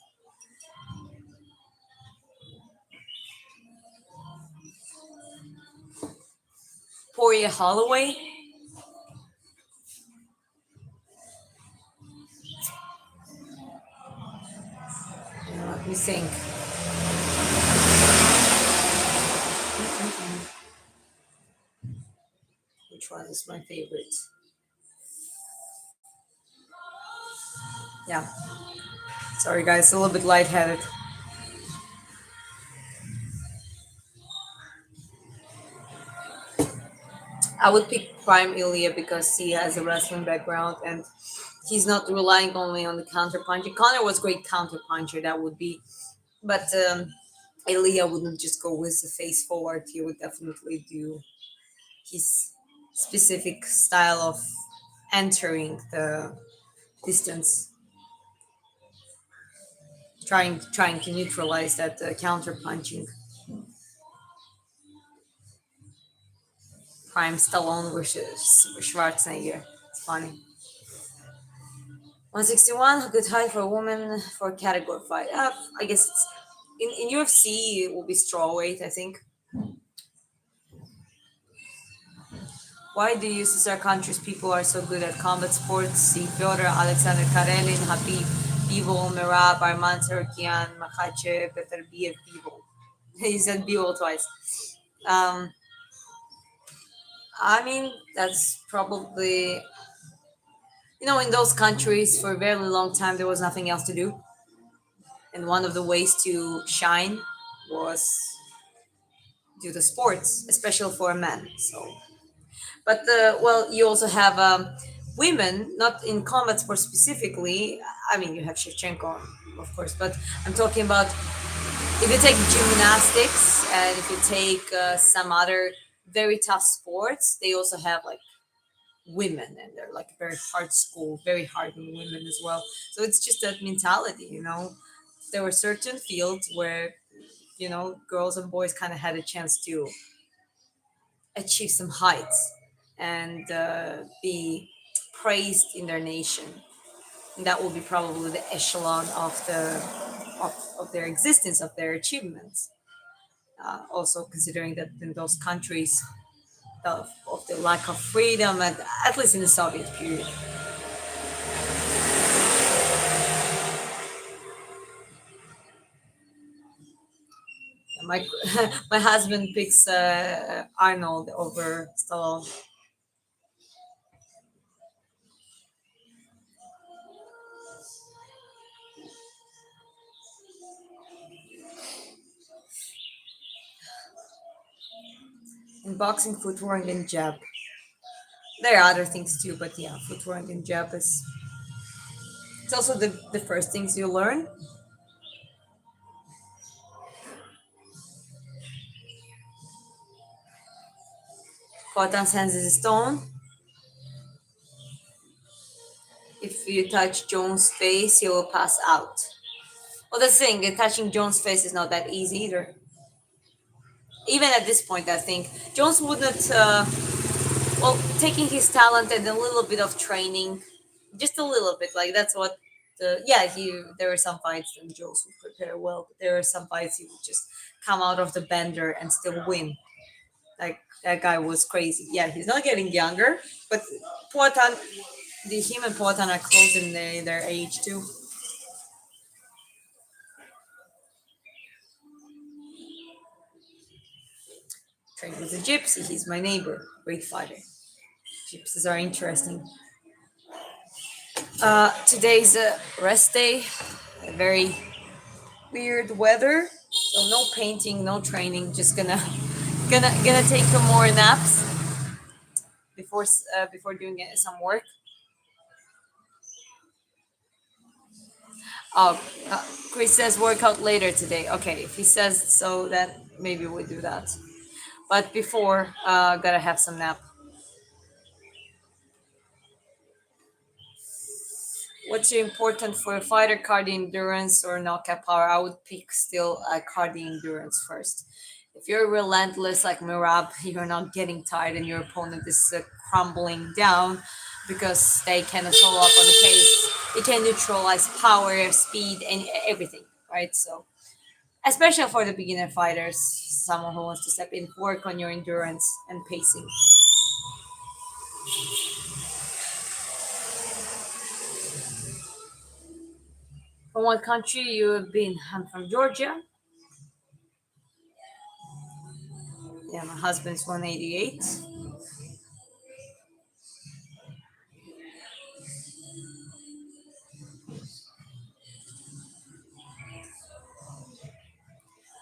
Poirier Holloway. Which one is my favorite? Yeah, sorry guys, a little bit lightheaded. I would pick Prime Ilya because he has a wrestling background and he's not relying only on the counter punching. Connor was great counter puncher, that would be, but Ilya wouldn't just go with the face forward. He would definitely do his specific style of entering the distance, trying to neutralize that counter punching. Prime Stallone versus Schwarzenegger. It's funny. 161, good height for a woman for a category fight. I guess it's, in UFC it will be strawweight. I think. Why do you see our country's people are so good at combat sports? See Fyodor, Alexander Karelin, Habib, Bivol, Merab, Arman Sarkian, Makhachev, Beterbiev, Bivol. He said Bivol twice. Um, I mean, that's probably, in those countries for a very long time there was nothing else to do, and one of the ways to shine was do the sports, especially for a man. So, but well, you also have women, not in combat sports specifically. I mean, you have Shevchenko, of course, but I'm talking about if you take gymnastics and if you take some other very tough sports, they also have like women, and they're like very hard school, very hardened women as well. So it's just that mentality. There were certain fields where girls and boys kind of had a chance to achieve some heights and be praised in their nation. And that will be probably the echelon of their existence, of their achievements. Also considering that in those countries of the lack of freedom, at least in the Soviet period. My my husband picks Arnold over Stallone. In boxing, footwork and jab. There are other things too, but yeah, footwork and jab is. It's also the first things you learn. Kotan's hands is a stone. If you touch Jones' face, he will pass out. Well, that's the thing. Touching Jones' face is not that easy either. Even at this point, I think Jones wouldn't. Well, taking his talent and a little bit of training, just a little bit, like that's what. Yeah, there were some fights that Jones would prepare well, but there are some fights he would just come out of the bender and still win. Like that guy was crazy. Yeah, he's not getting younger, but Poatan, the him and Poatan are close in their age too. Trained with a gypsy. He's my neighbor. Great fighter. Gypsies are interesting. Today's a rest day. A very weird weather. So no painting, no training. Just gonna take some more naps before doing some work. Oh, Chris says workout later today. Okay, if he says so, then maybe we'll do that. But before, gotta have some nap. What's important for a fighter, cardio endurance or knockout power? I would pick still cardio endurance first. If you're relentless like Mirab, you're not getting tired and your opponent is crumbling down because they cannot follow up on the pace. It can neutralize power, speed, and everything, right? So, especially for the beginner fighters, someone who wants to step in, work on your endurance and pacing. From what country you have been? I'm from Georgia. Yeah, my husband's 188.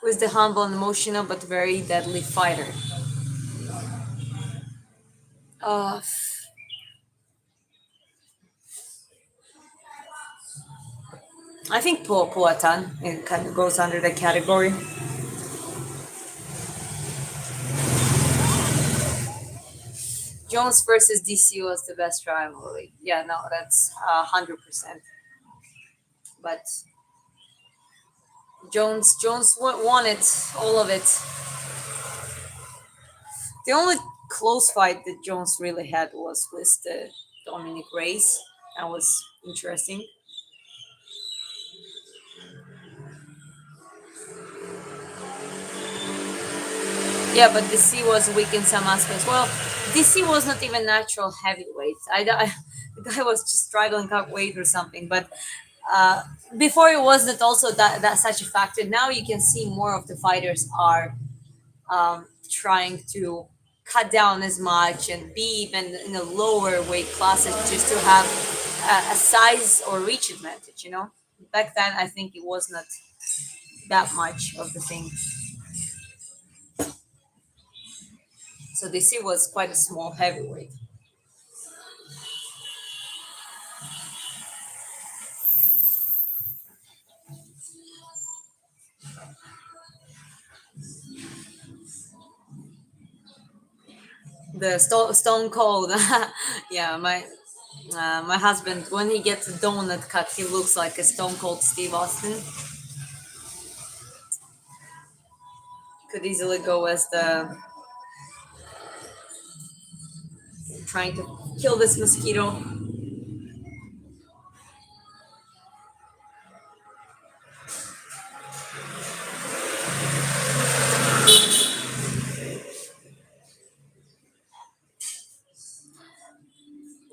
Who is the humble and emotional but very deadly fighter? Uh, I think Poatan, it kind of goes under the category. Jones versus DC was the best rivalry. Yeah, no, that's 100%. But Jones won it, all of it. The only close fight that Jones really had was with the Dominic race. That was interesting. Yeah, but DC was weak in some aspects. Well, DC was not even natural heavyweight. The guy was just struggling up weight or something. But uh, before it wasn't also that such a factor. Now you can see more of the fighters are trying to cut down as much and be even in a lower weight classes just to have a size or reach advantage. Back then I think it was not that much of the thing. So DC was quite a small heavyweight. The Stone Cold. Yeah, my husband, when he gets a donut cut, he looks like a Stone Cold Steve Austin. Could easily go as the trying to kill this mosquito.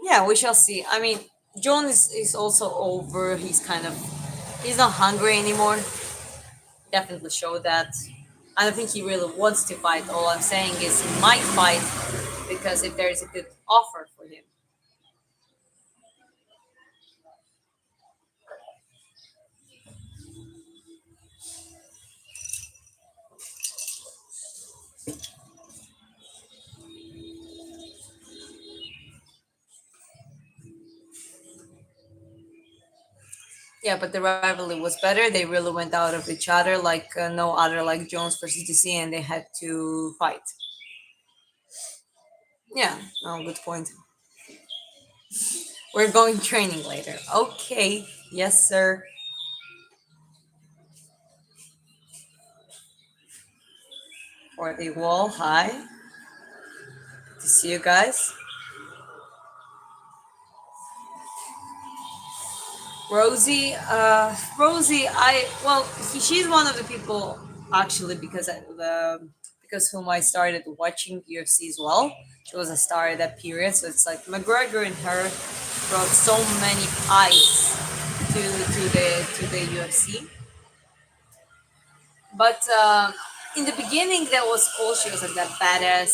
Yeah, we shall see. I mean, John is also over. He's not hungry anymore. Definitely show that. I don't think he really wants to fight. All I'm saying is he might fight because if there is a good offer for him. Yeah, but the rivalry was better. They really went out of each other like no other, like Jones versus DC, and they had to fight. Yeah, no, good point. We're going training later. Okay, yes, sir. For the wall, hi. To see you guys. Rosie, she's one of the people actually because whom I started watching UFC as well. She was a star at that period, so it's like McGregor and her brought so many eyes to the UFC. But in the beginning, that was cool. She was like that badass.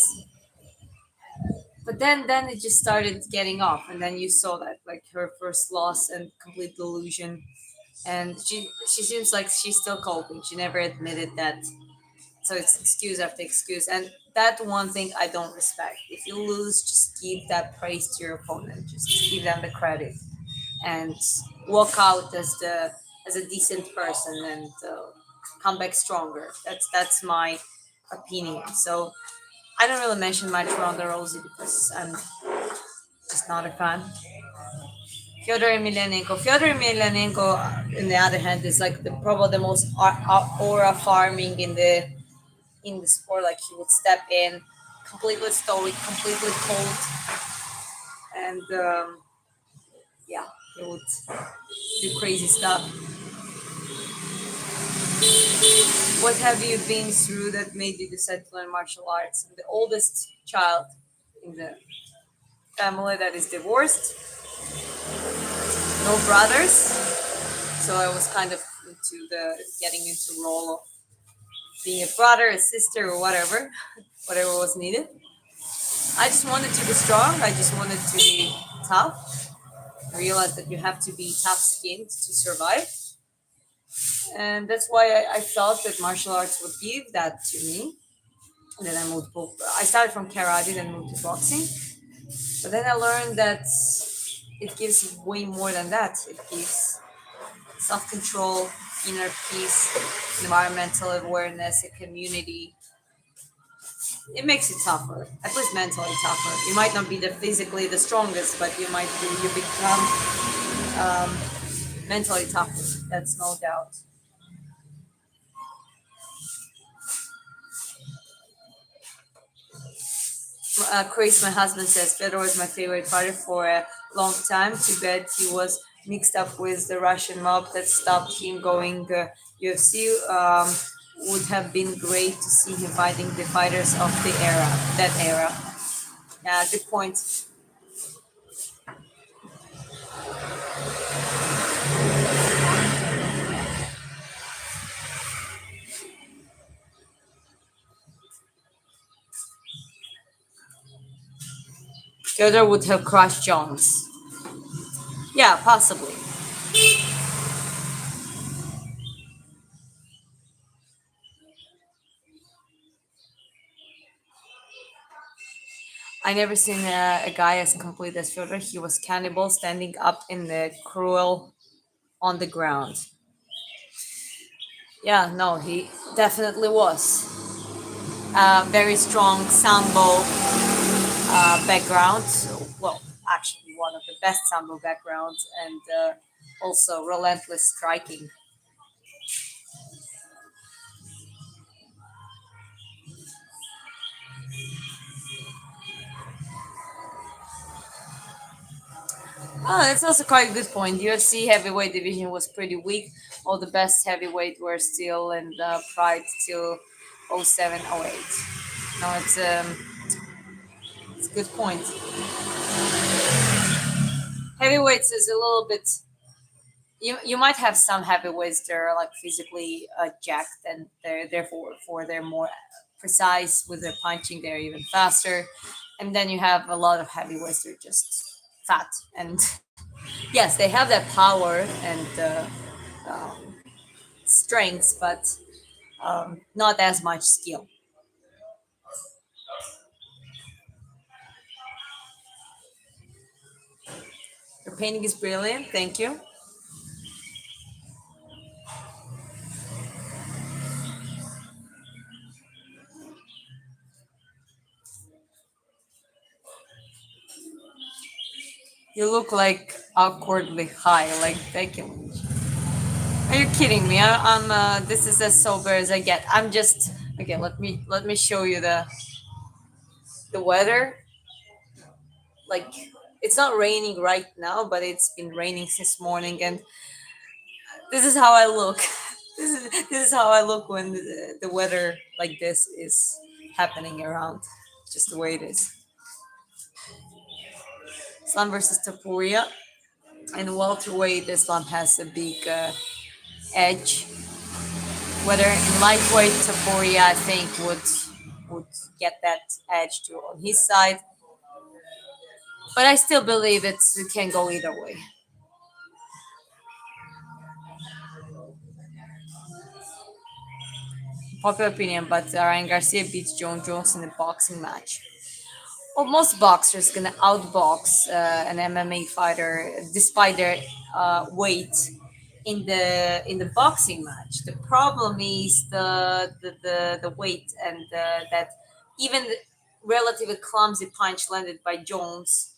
But then it just started getting off, and then you saw that like her first loss and complete delusion, and she seems like she's still coping. She never admitted that, so it's excuse after excuse, and that one thing I don't respect. If you lose, just give that praise to your opponent. Just give them the credit and walk out as a decent person and come back stronger. That's my opinion. So I don't really mention much Ronda Rousey because I'm just not a fan. Fyodor Emelianenko, on the other hand, is like the probably the most aura farming in the sport. Like he would step in, completely stoic, completely cold, and yeah, he would do crazy stuff. What have you been through that made you decide to learn martial arts? I'm the oldest child in the family that is divorced, no brothers, so I was kind of into the getting into role of being a brother, a sister, or whatever. whatever was needed. I just wanted to be strong. I just wanted to be tough. I realized that you have to be tough skinned to survive. And that's why I felt that martial arts would give that to me. And then I started from karate, then moved to boxing. But then I learned that it gives way more than that. It gives self control, inner peace, environmental awareness, a community. It makes you tougher, at least mentally tougher. You might not be the physically the strongest, but you become um, mentally tougher. That's no doubt. Chris, my husband, says Fedor was my favorite fighter for a long time. Too bad he was mixed up with the Russian mob that stopped him going UFC. Would have been great to see him fighting the fighters of the era, that era. Yeah, good point. Fyodor would have crushed Jones. Yeah, possibly. I never seen a guy as complete as Fyodor. He was cannibal, standing up in the cruel on the ground. Yeah, no, he definitely was. Very strong sambo background. Well, actually, one of the best sambo backgrounds, and also relentless striking. Oh, that's also quite a good point. UFC heavyweight division was pretty weak. All the best heavyweight were still in the Pride till 07, 08. No, it's a good point. Heavyweights is a little bit. You might have some heavyweights that are like physically jacked, and they're therefore they're more precise with their punching. They're even faster, and then you have a lot of heavyweights that are just fat, and yes, they have that power and um, strengths, but not as much skill. Your painting is brilliant. Thank you. You look like awkwardly high. Like thank you. Are you kidding me? I'm. This is as sober as I get. I'm just. Okay. Let me show you the weather. Like it's not raining right now, but it's been raining since morning, and this is how I look. This is how I look when the weather like this is happening around. Just the way it is. Islam versus Tapuria. And welterweight, Islam has a big edge. Whether in lightweight, Tapuria, I think would get that edge to on his side. But I still believe it can go either way. Popular opinion, but Ryan Garcia beats John Jones in a boxing match. Well, most boxers gonna outbox an MMA fighter despite their weight in the boxing match. The problem is the weight and that even the relatively clumsy punch landed by Jones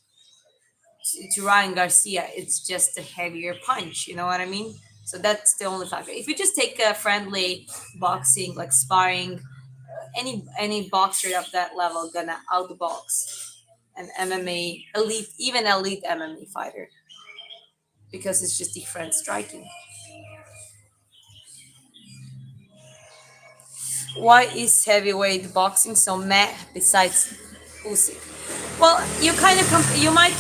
to Ryan Garcia, it's just a heavier punch. You know what I mean? So that's the only factor. If you just take a friendly boxing, like sparring, any boxer of that level gonna outbox an MMA elite, even elite MMA fighter because it's just different striking. Why is heavyweight boxing so meh besides Usyk? Well, you kind of you might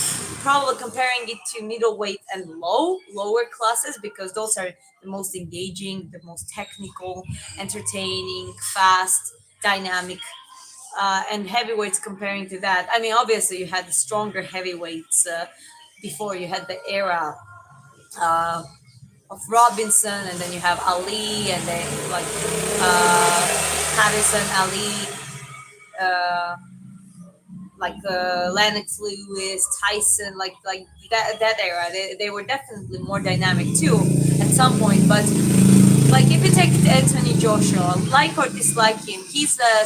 probably comparing it to middleweight and lower classes because those are the most engaging, the most technical, entertaining, fast, dynamic And heavyweights comparing to that. I mean, obviously you had the stronger heavyweights before. You had the era uh, of Robinson, and then you have Ali, and then like Patterson, Ali, uh, Lennox Lewis, Tyson, like that era. They were definitely more dynamic too at some point. But like if you take Anthony Joshua, like or dislike him, he's a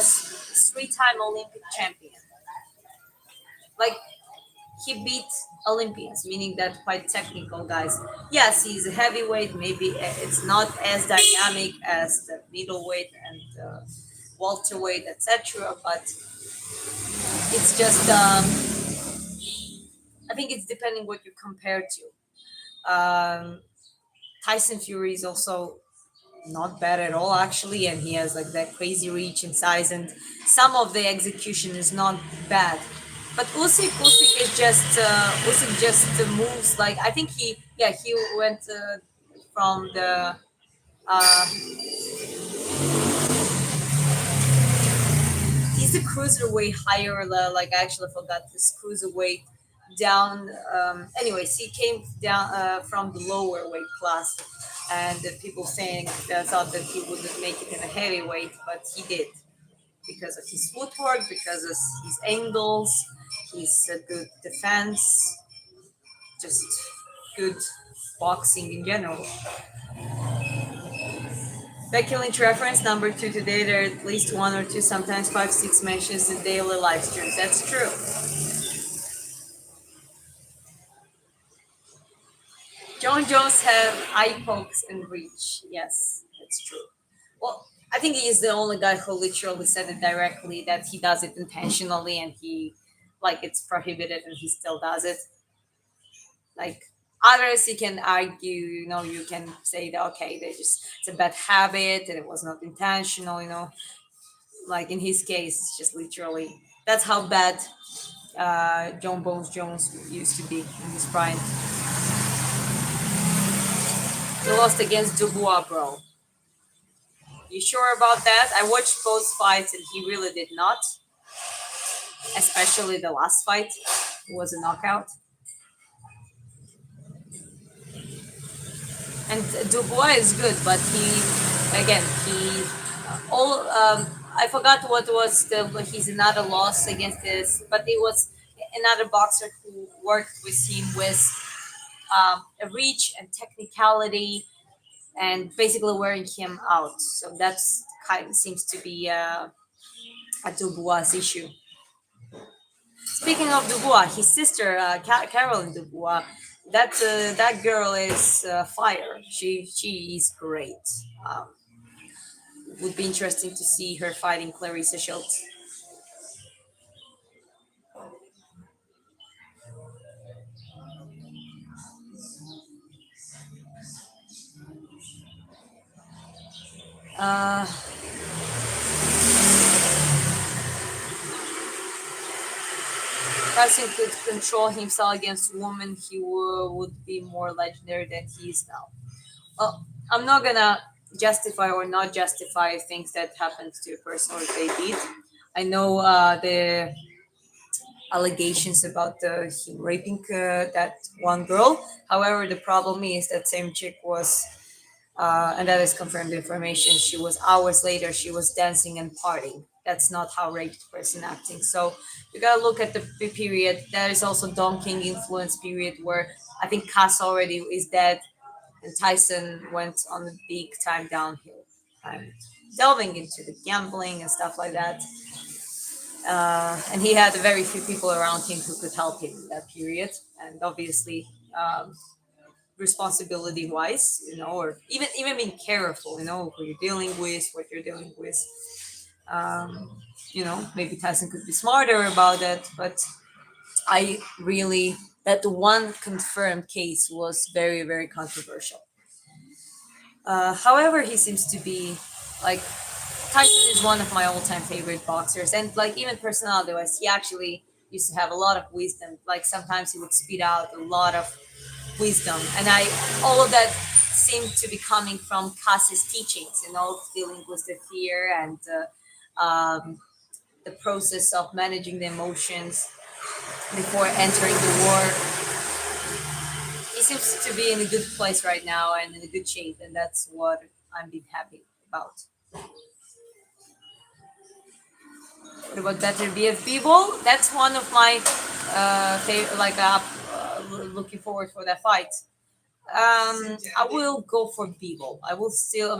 three-time Olympic champion. Like he beat Olympians, meaning that quite technical guys. Yes, he's a heavyweight. Maybe it's not as dynamic as the middleweight and welterweight, etc. But it's just I think it's depending what you compare to. Tyson Fury is also not bad at all actually, and he has like that crazy reach and size, and some of the execution is not bad. But Usyk is just Usyk just moves like I think he went from the uh, he's the cruiserweight higher like I actually forgot this cruiserweight down. Anyways, he came down from the lower weight class, and the people saying thought that he wouldn't make it in a heavyweight, but he did because of his footwork, because of his angles, his good defense, just good boxing in general. Becky Lynch reference number two today. There are at least one or two, sometimes five, six mentions in daily live streams. That's true. John Jones have eye pokes and reach. Yes, that's true. Well, I think he is the only guy who literally said it directly that he does it intentionally and he like it's prohibited and he still does it. Like others you can argue, you can say that okay, they just it's a bad habit and it was not intentional, like in his case it's just literally that's how bad John Bones Jones used to be in his prime. He lost against Dubois, bro. You sure about that? I watched both fights and he really did not, especially the last fight. It was a knockout. And Dubois is good, but he all I forgot what was the his another loss against this, but it was another boxer who worked with him with a reach and technicality and basically wearing him out. So that's kind of seems to be a Dubois issue. Speaking of Dubois, his sister Caroline Dubois, that girl is fire. She is great. Um, would be interesting to see her fighting Clarissa Shields. Uh, Tyson could control himself against women, he would be more legendary than he is now. Well, I'm not gonna justify or not justify things that happens to a person or they did. I know the allegations about him raping that one girl. However, the problem is that same chick was, and that is confirmed information. She was hours later. She was dancing and partying. That's not how raped person acting. So you gotta look at the period. That is also Don King influence period where I think Cass already is dead, and Tyson went on a big time downhill and delving into the gambling and stuff like that. And he had very few people around him who could help him in that period. And obviously, responsibility wise, or even being careful, who you're dealing with, what you're dealing with. Maybe Tyson could be smarter about that, but I really that one confirmed case was very very controversial. However, he seems to be like Tyson is one of my all-time favorite boxers, and like even personality-wise, he actually used to have a lot of wisdom. Like sometimes he would spit out a lot of wisdom, and I all of that seemed to be coming from Cass's teachings, dealing with the fear and the the process of managing the emotions before entering the war. He seems to be in a good place right now and in a good shape, and that's what I'm being happy about. What about Better BFB Ball? That's one of my looking forward for that fight. I will go for B-Ball. I will still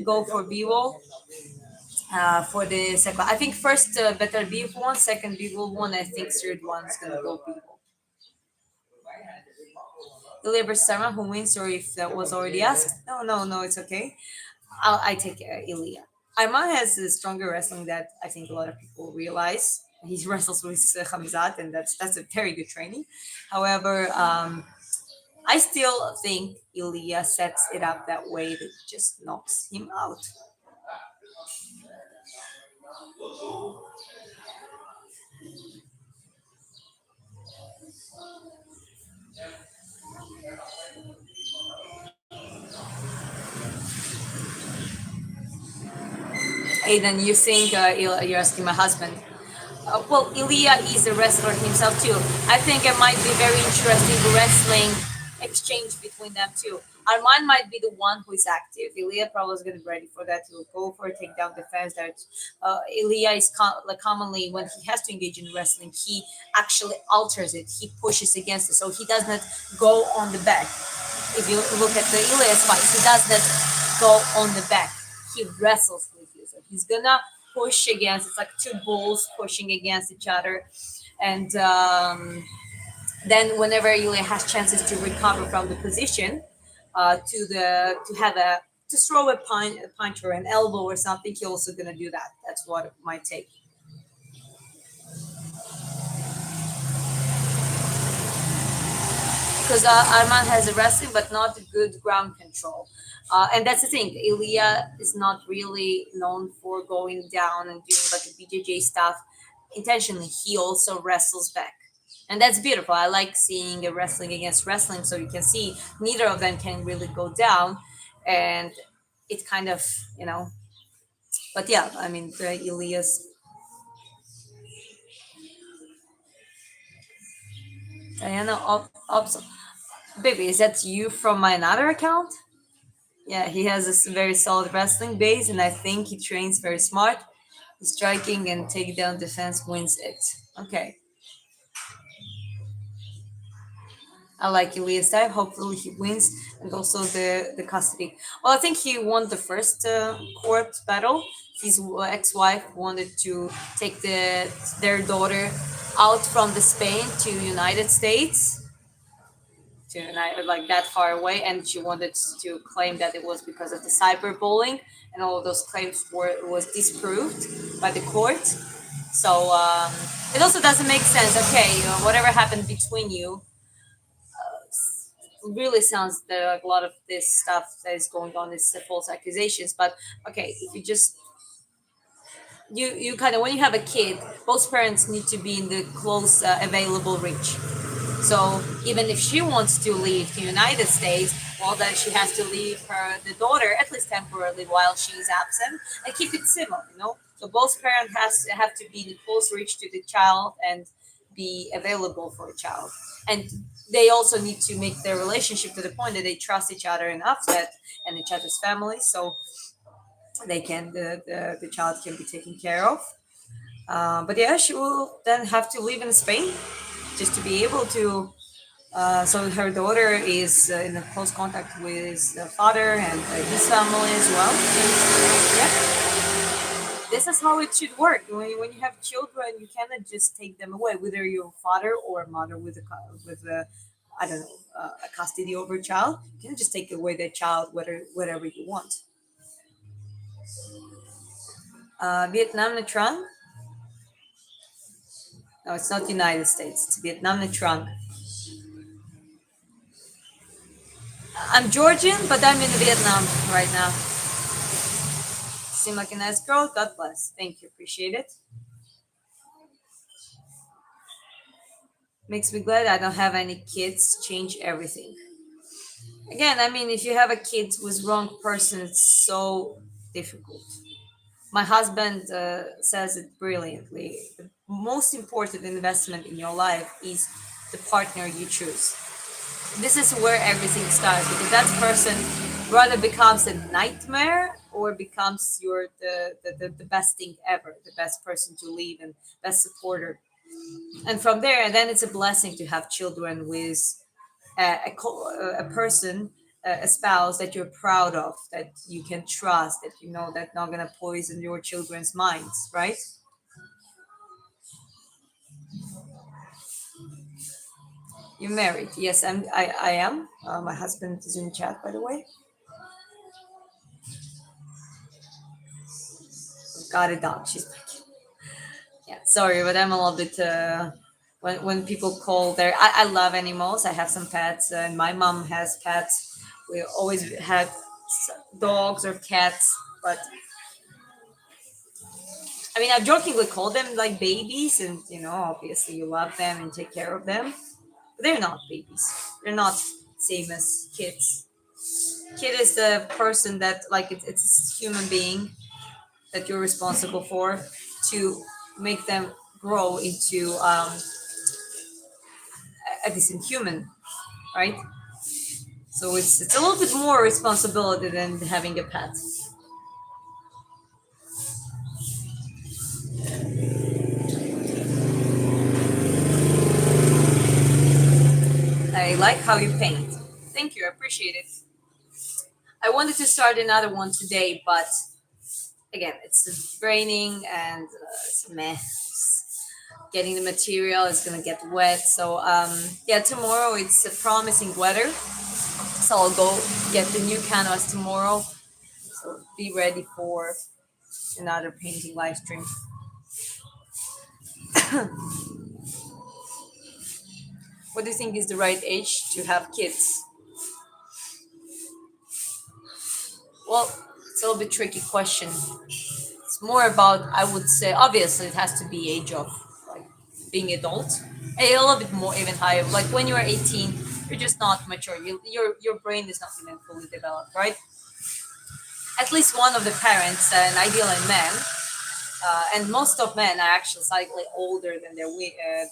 go for B-Ball for the second. I think first Better B one, second B-Ball one. I think third one is gonna go B-Ball. Ilya Bersama who wins, or if that was already asked. No, no, no, it's okay. I take Ilya. Arman has a stronger wrestling that I think a lot of people realize. He wrestles with Hamzat, and that's a very good training. However, I still think Ilya sets it up that way that just knocks him out. Aidan, you think you're asking my husband? Well, Ilya is a wrestler himself too. I think it might be very interesting wrestling exchange between them too. Arman might be the one who is active. Ilya probably is going to be ready for that to go for a takedown defense. That Ilya is like commonly when he has to engage in wrestling, he actually alters it. He pushes against it, so he does not go on the back. If you look at the Ilya's fights, he does not go on the back. He wrestles with you. So he's gonna push against. It's like two bulls pushing against each other, and then whenever Ilya has chances to recover from the position, to have a to throw a punch or an elbow or something, he's also gonna do that. That's what it might take. Because Arman has a wrestling but not good ground control. And that's the thing. Ilya is not really known for going down and doing like a BJJ stuff intentionally. He also wrestles back. And that's beautiful. I like seeing a wrestling against wrestling so you can see neither of them can really go down. And it kind of, you know, but yeah, I mean, Ilya's. Diana, baby, is that you from my another account? Yeah, he has a very solid wrestling base, and I think he trains very smart. His striking and takedown defense wins it. Okay, I like Elias type. Hopefully, he wins, and also the custody. Well, I think he won the first court battle. His ex-wife wanted to take their daughter out from the Spain to United States to like that far away, and she wanted to claim that it was because of the cyberbullying, and all of those claims were was disproved by the court. So it also doesn't make sense. Okay, whatever happened between you really sounds that a lot of this stuff that is going on is false accusations. But okay, if you just you kind of when you have a kid, both parents need to be in the close available reach. So even if she wants to leave the United States, well, then she has to leave the daughter at least temporarily while she's absent and keep it civil. So both parents have to be in close reach to the child and be available for a child, and they also need to make their relationship to the point that they trust each other enough that and each other's families, so they can the child can be taken care of. But yeah, she will then have to live in Spain just to be able to so her daughter is in a close contact with the father and his family as well. Yeah, this is how it should work. When you have children, you cannot just take them away, whether you're a father or a mother with a I don't know a custody over a child. You can just take away the child whatever you want. Vietnam Nha Trang? No, it's not United States. It's Vietnam Nha Trang. I'm Georgian, but I'm in Vietnam right now. Seem like a nice girl. God bless. Thank you. Appreciate it. Makes me glad I don't have any kids. Change everything. Again, I mean, if you have a kid with wrong person, it's so difficult. My husband says it brilliantly. The most important investment in your life is the partner you choose. This is where everything starts, because that person rather becomes a nightmare or becomes the best thing ever, the best person to lead and best supporter. And from there, and then it's a blessing to have children with a person, a spouse that you're proud of, that you can trust, that you know that not gonna poison your children's minds, right? You're married? Yes, I am. My husband is in chat, by the way. Got a dog. She's back. Yeah, sorry, but I'm a little bit. When people call their, I love animals. I have some pets, and my mom has pets. We always had dogs or cats, but I mean, I jokingly call them like babies, and obviously you love them and take care of them. But they're not babies. They're not same as kids. Kid is the person that like it's a human being that you're responsible for to make them grow into a decent human, right? So it's a little bit more responsibility than having a pet. I like how you paint. Thank you, I appreciate it. I wanted to start another one today, but again, it's raining and it's a mess. Getting the material is gonna get wet. So yeah, tomorrow it's a promising weather. So I'll go get the new canvas tomorrow. So be ready for another painting live stream. What do you think is the right age to have kids? Well, it's a little bit tricky question. It's more about, I would say, obviously it has to be age of like being adult. A little bit more, even higher. Like when you're 18, you're just not mature. Your brain is not even fully developed, right? At least one of the parents, an ideally man, and most of men are actually slightly older than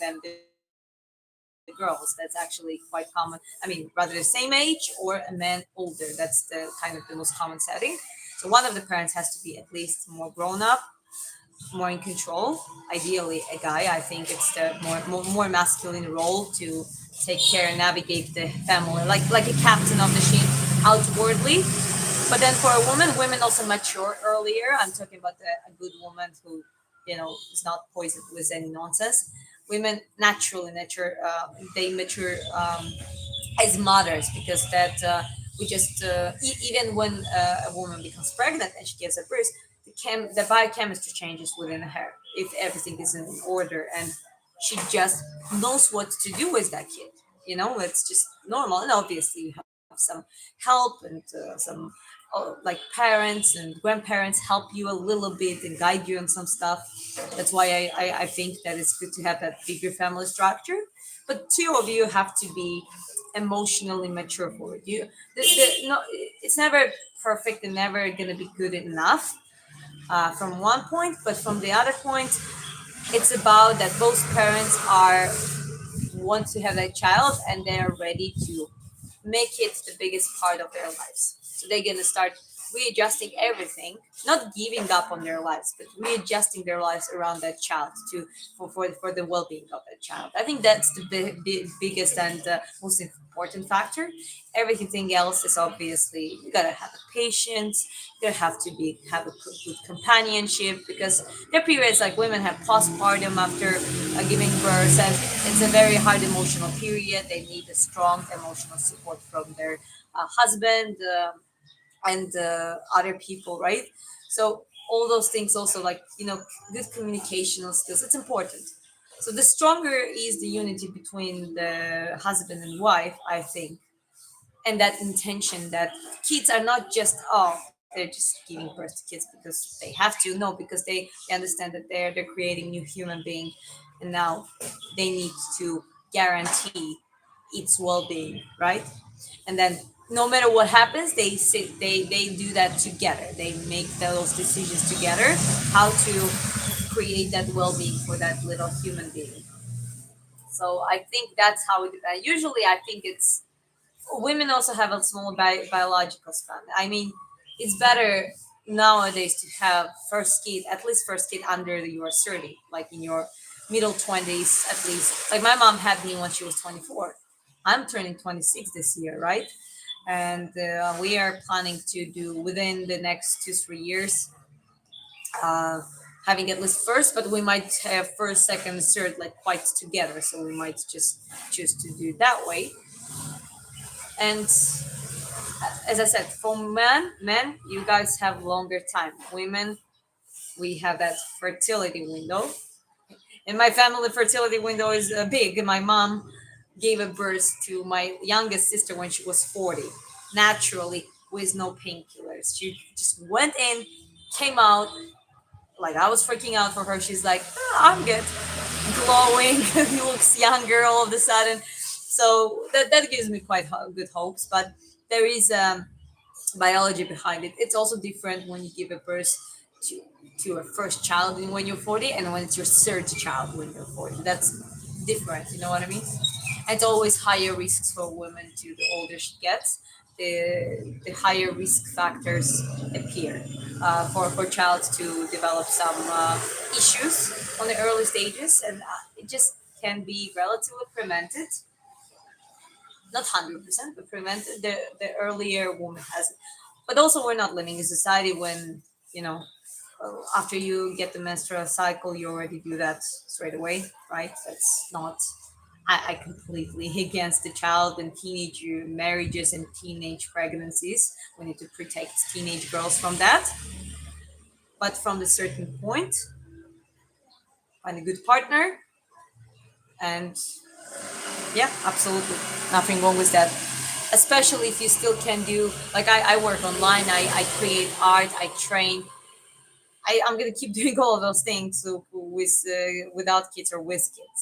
than the girls. That's actually quite common. I mean, rather the same age or a man older. That's the kind of the most common setting. So one of the parents has to be at least more grown up, more in control. Ideally, a guy. I think it's the more masculine role to take care and navigate the family, like a captain of the ship outwardly. But then for a woman, women also mature earlier. I'm talking about a good woman who, is not poisoned with any nonsense. Women naturally mature. They mature as mothers because that we just even when a woman becomes pregnant and she gives a birth, the biochemistry changes within her if everything is in order and she just knows what to do with that kid. It's just normal, and obviously you have some help and some like parents and grandparents help you a little bit and guide you on some stuff. That's why I think that it's good to have that bigger family structure, but two of you have to be emotionally mature for it. No, it's never perfect and never gonna be good enough from one point, but from the other point, it's about that both parents are want to have a child and they're ready to make it the biggest part of their lives. So they're gonna start readjusting everything, not giving up on their lives, but readjusting their lives around that child to for the well-being of that child. I think that's the biggest and most important factor. Everything else is obviously you gotta have a patience. You gotta have to be have a good companionship because there are periods like women have postpartum after giving birth, and it's a very hard emotional period. They need a strong emotional support from their husband and other people, right? So all those things also like good communicational skills. It's important. So the stronger is the unity between the husband and wife, I think, and that intention that kids are not just they're just giving birth to kids because they have to. No, because they understand that they're creating new human being, and now they need to guarantee its well-being, right? And then no matter what happens, they sit, they do that together. They make those decisions together, how to create that well-being for that little human being. So I think that's how it depends. Usually I think it's women also have a small biological span. I mean, it's better nowadays to have first kid, at least first kid under your 30, like in your middle 20s at least. Like my mom had me when she was 24. I'm turning 26 this year, right? And we are planning to do within the next 2 3 years, uh, having at least first, but we might have first, second, third, like quite together. So we might just choose to do it that way. And as I said, for men, you guys have longer time. Women, we have that fertility window. In my family, the fertility window is big. My mom gave a birth to my youngest sister when she was 40, naturally, with no painkillers. She just went in, came out, like I was freaking out for her. She's like, "Ah, I'm good," glowing. He looks younger all of a sudden. So that gives me quite good hopes. But there is biology behind it. It's also different when you give a birth to a first child when you're 40 and when it's your third child when you're 40. That's different, you know what I mean? And it's always higher risks for women to the older she gets. The higher risk factors appear for child to develop some issues on the early stages, and it just can be relatively prevented, not 100%, but prevented the earlier woman has it. But also, we're not living in a society when, you know, after you get the menstrual cycle, you already do that straight away, right? That's not. I completely against the child and teenage marriages and teenage pregnancies. We need to protect teenage girls from that. But from a certain point, find a good partner, and yeah, absolutely. Nothing wrong with that. Especially if you still can do, like I work online, I create art, I train. I'm gonna keep doing all of those things with without kids or with kids.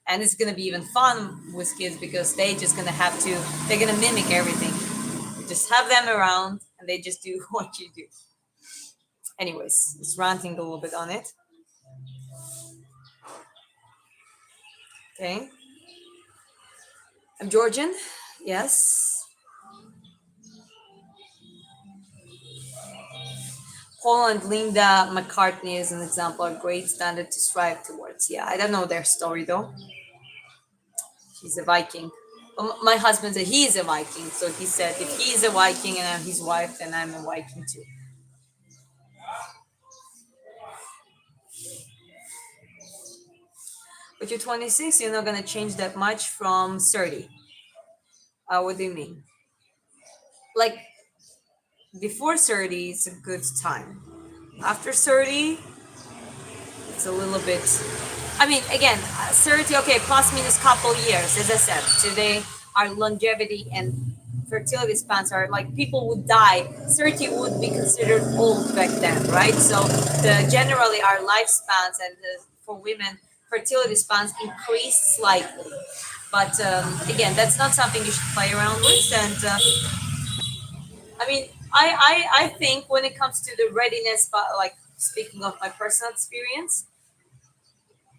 And it's gonna be even fun with kids because they're gonna mimic everything. You just have them around and they just do what you do. Anyways, just ranting a little bit on it. Okay. I'm Georgian. Yes. Paul and Linda McCartney is an example of great standard to strive towards. Yeah, I don't know their story though. He's a Viking. My husband said he is a Viking, so he said if he is a Viking and I'm his wife, then I'm a Viking too. But you're 26, you're not gonna change that much from 30. What do you mean? Like before 30, it's a good time. After 30, it's a little bit. I mean, again, 30, okay, plus minus couple years. As I said, today our longevity and fertility spans are like people would die. 30 would be considered old back then, right? So generally our lifespans and for women, fertility spans increase slightly. But again, that's not something you should play around with. And I mean, I think when it comes to the readiness, but like speaking of my personal experience,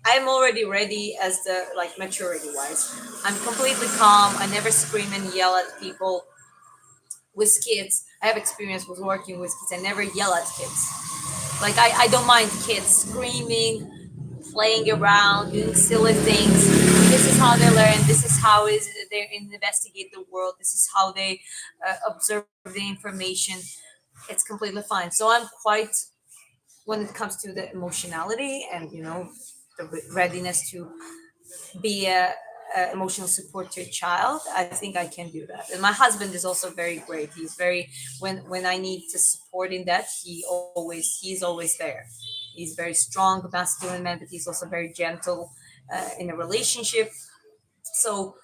I'm already ready as the like maturity wise. I'm completely calm. I never scream and yell at people with kids. I have experience with working with kids. I never yell at kids. Like I don't mind kids screaming, playing around, doing silly things. This is how they learn. This is how is they investigate the world. This is how they observe the information. It's completely fine. So I'm quite when it comes to the emotionality and the readiness to be a emotional support to a child. I think I can do that. And my husband is also very great. He's very when I need to support in that, he's always there. He's very strong, masculine man, but he's also very gentle in a relationship. So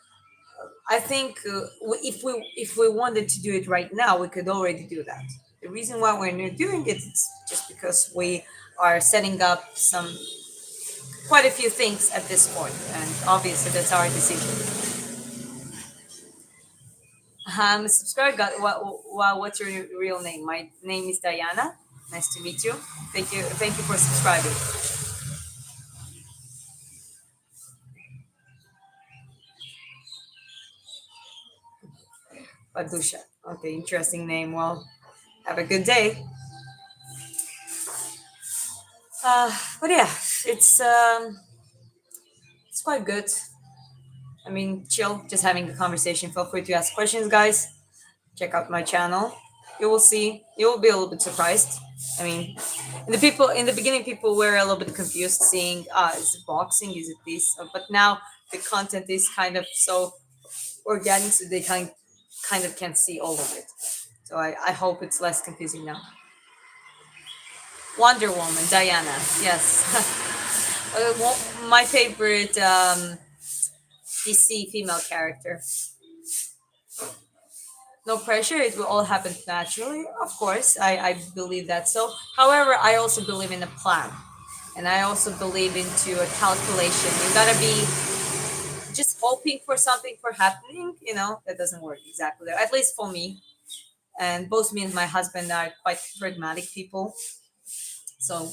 I think if we wanted to do it right now, we could already do that. The reason why we're not doing it is just because we are setting up some quite a few things at this point, and obviously that's our decision. Subscribe. What's your real name? My name is Diana. Nice to meet you. Thank you. Thank you for subscribing. Badusha. Okay, interesting name. Well, have a good day. Uh, but yeah, it's um, it's quite good. I mean, chill, just having a conversation. Feel free to ask questions, guys. Check out my channel. You will see. You will be a little bit surprised. I mean, in the beginning, people were a little bit confused, seeing, is it boxing? Is it this? But now the content is kind of so organic, so they kind of can see all of it. So I hope it's less confusing now. Wonder Woman, Diana. Yes. My favorite DC female character. No pressure, it will all happen naturally. Of course, I believe that. So, however, I also believe in a plan. And I also believe into a calculation. You gotta be just hoping for something for happening, that doesn't work exactly. At least for me. And both me and my husband are quite pragmatic people. So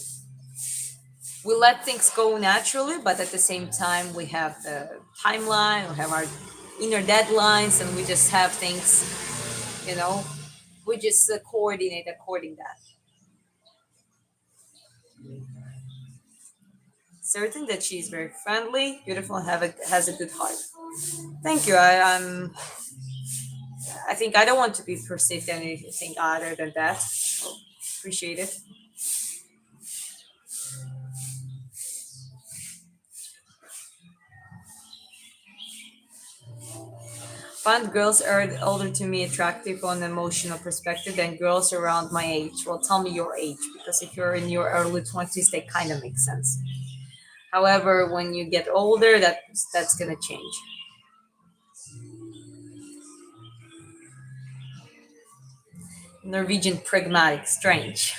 we let things go naturally, but at the same time, we have the timeline, we have our inner deadlines, and we just have things, you know, we just coordinate according that. Certain that she's very friendly, beautiful, and has a good heart. Thank you. I think I don't want to be perceived anything other than that. So, appreciate it. Find girls are older to me attractive on an emotional perspective than girls around my age. Well, tell me your age, because if you're in your early 20s, they kind of make sense. However, when you get older, that's gonna change. Norwegian pragmatic, strange.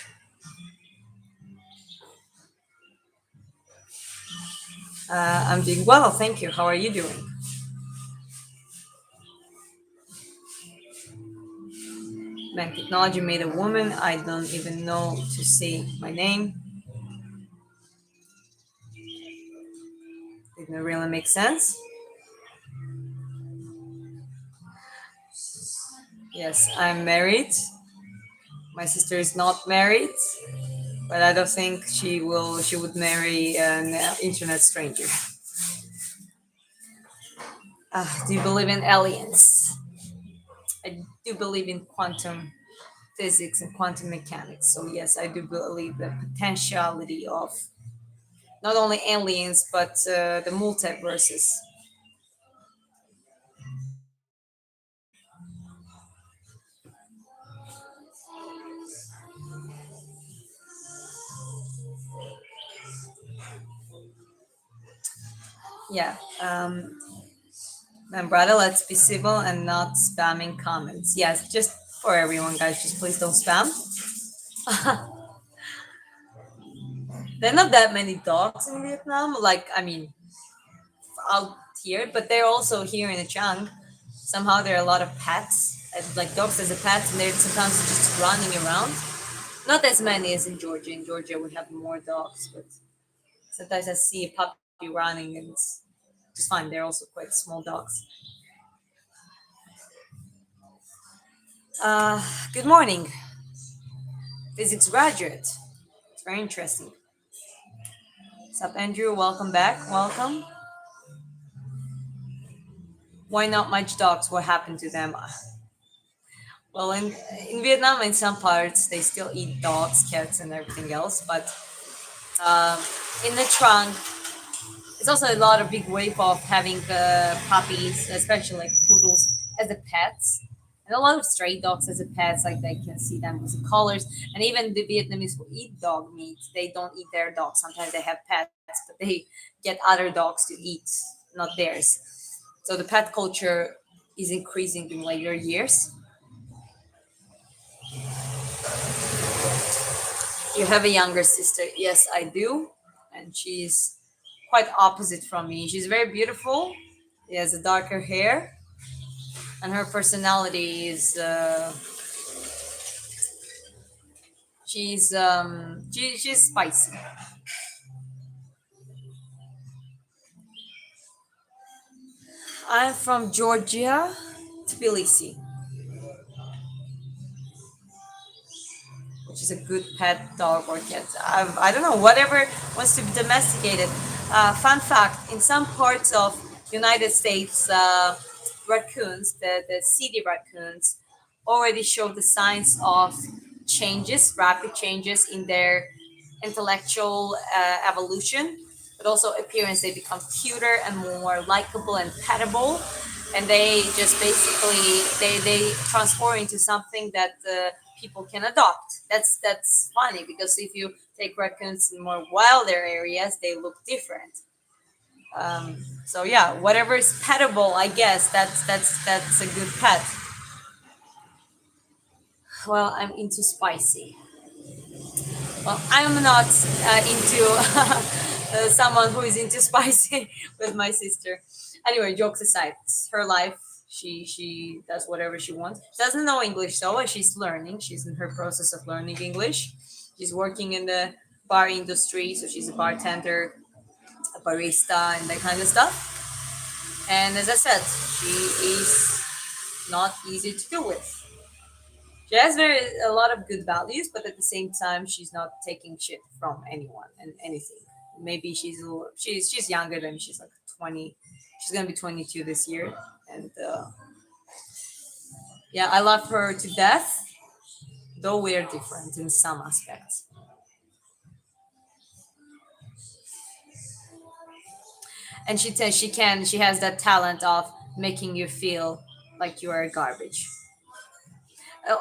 I'm doing well, thank you. How are you doing? Man, technology made a woman. I don't even know to say my name. Didn't really make sense. Yes, I'm married. My sister is not married, but I don't think she will. She would marry an internet stranger. Do you believe in aliens? I do believe in quantum physics and quantum mechanics. So yes, I do believe the potentiality of not only aliens but the multiverses. Yeah. And brother, let's be civil and not spamming comments. Yes, just for everyone, guys, just please don't spam. There are not that many dogs in Vietnam. Like, I mean, out here, but they're also here in a chunk. Somehow there are a lot of pets, like dogs as a pet, and they're sometimes just running around. Not as many as in Georgia. In Georgia, we have more dogs, but sometimes I see a puppy running, and it's just fine. They're also quite small dogs. Uh, Good morning, physics graduate. It's very interesting. What's up, Andrew? Welcome back. Welcome. Why not much dogs? What happened to them? Well, in Vietnam, in some parts, they still eat dogs, cats, and everything else. But um, in the trunk, it's also a lot of big wave of having puppies, especially like poodles, as a pets, and a lot of stray dogs as a pets. Like they can see them as colors, and even the Vietnamese who eat dog meat, they don't eat their dogs. Sometimes they have pets, but they get other dogs to eat, not theirs. So the pet culture is increasing in later years. You have a younger sister. Yes, I do. And she's quite opposite from me. She's very beautiful. She has a darker hair. and her personality is she's spicy. I'm from Georgia, Tbilisi, which is a good pet dog or cat. I don't know, whatever wants to be domesticated. Fun fact: in some parts of United States, raccoons, the city raccoons, already show the signs of changes, rapid changes in their intellectual evolution, but also appearance. They become cuter and more likable and petable, and they just basically they transform into something that people can adopt. That's funny because if you take raccoons in more wilder areas, they look different. So yeah, whatever is petable, I guess that's a good pet. Well, I'm into spicy. Well, I'm not into someone who is into spicy with my sister. Anyway, jokes aside, it's her life. She does whatever she wants. Doesn't know English though, and she's learning. She's in her process of learning English. She's working in the bar industry, so she's a bartender, a barista, and that kind of stuff. And as I said, she is not easy to deal with. She has a lot of good values, but at the same time, she's not taking shit from anyone and anything. Maybe she's younger than me. She's like 20. She's gonna be 22 this year, and yeah, I love her to death. Though we're different in some aspects, and she has that talent of making you feel like you are garbage.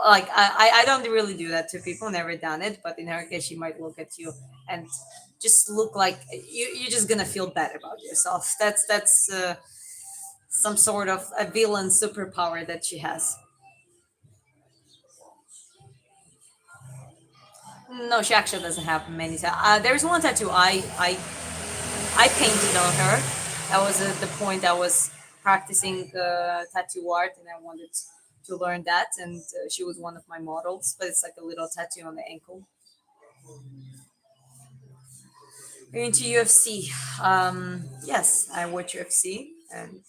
Like I don't really do that to people, never done it, but in her case she might look at you and just look like you're just gonna feel bad about yourself. That's some sort of a villain superpower that she has. No, she actually doesn't have many there's one tattoo I painted on her. That was at the point I was practicing tattoo art, and I wanted to learn that, and she was one of my models, but it's like a little tattoo on the ankle. You're into UFC. Yes, I watch UFC and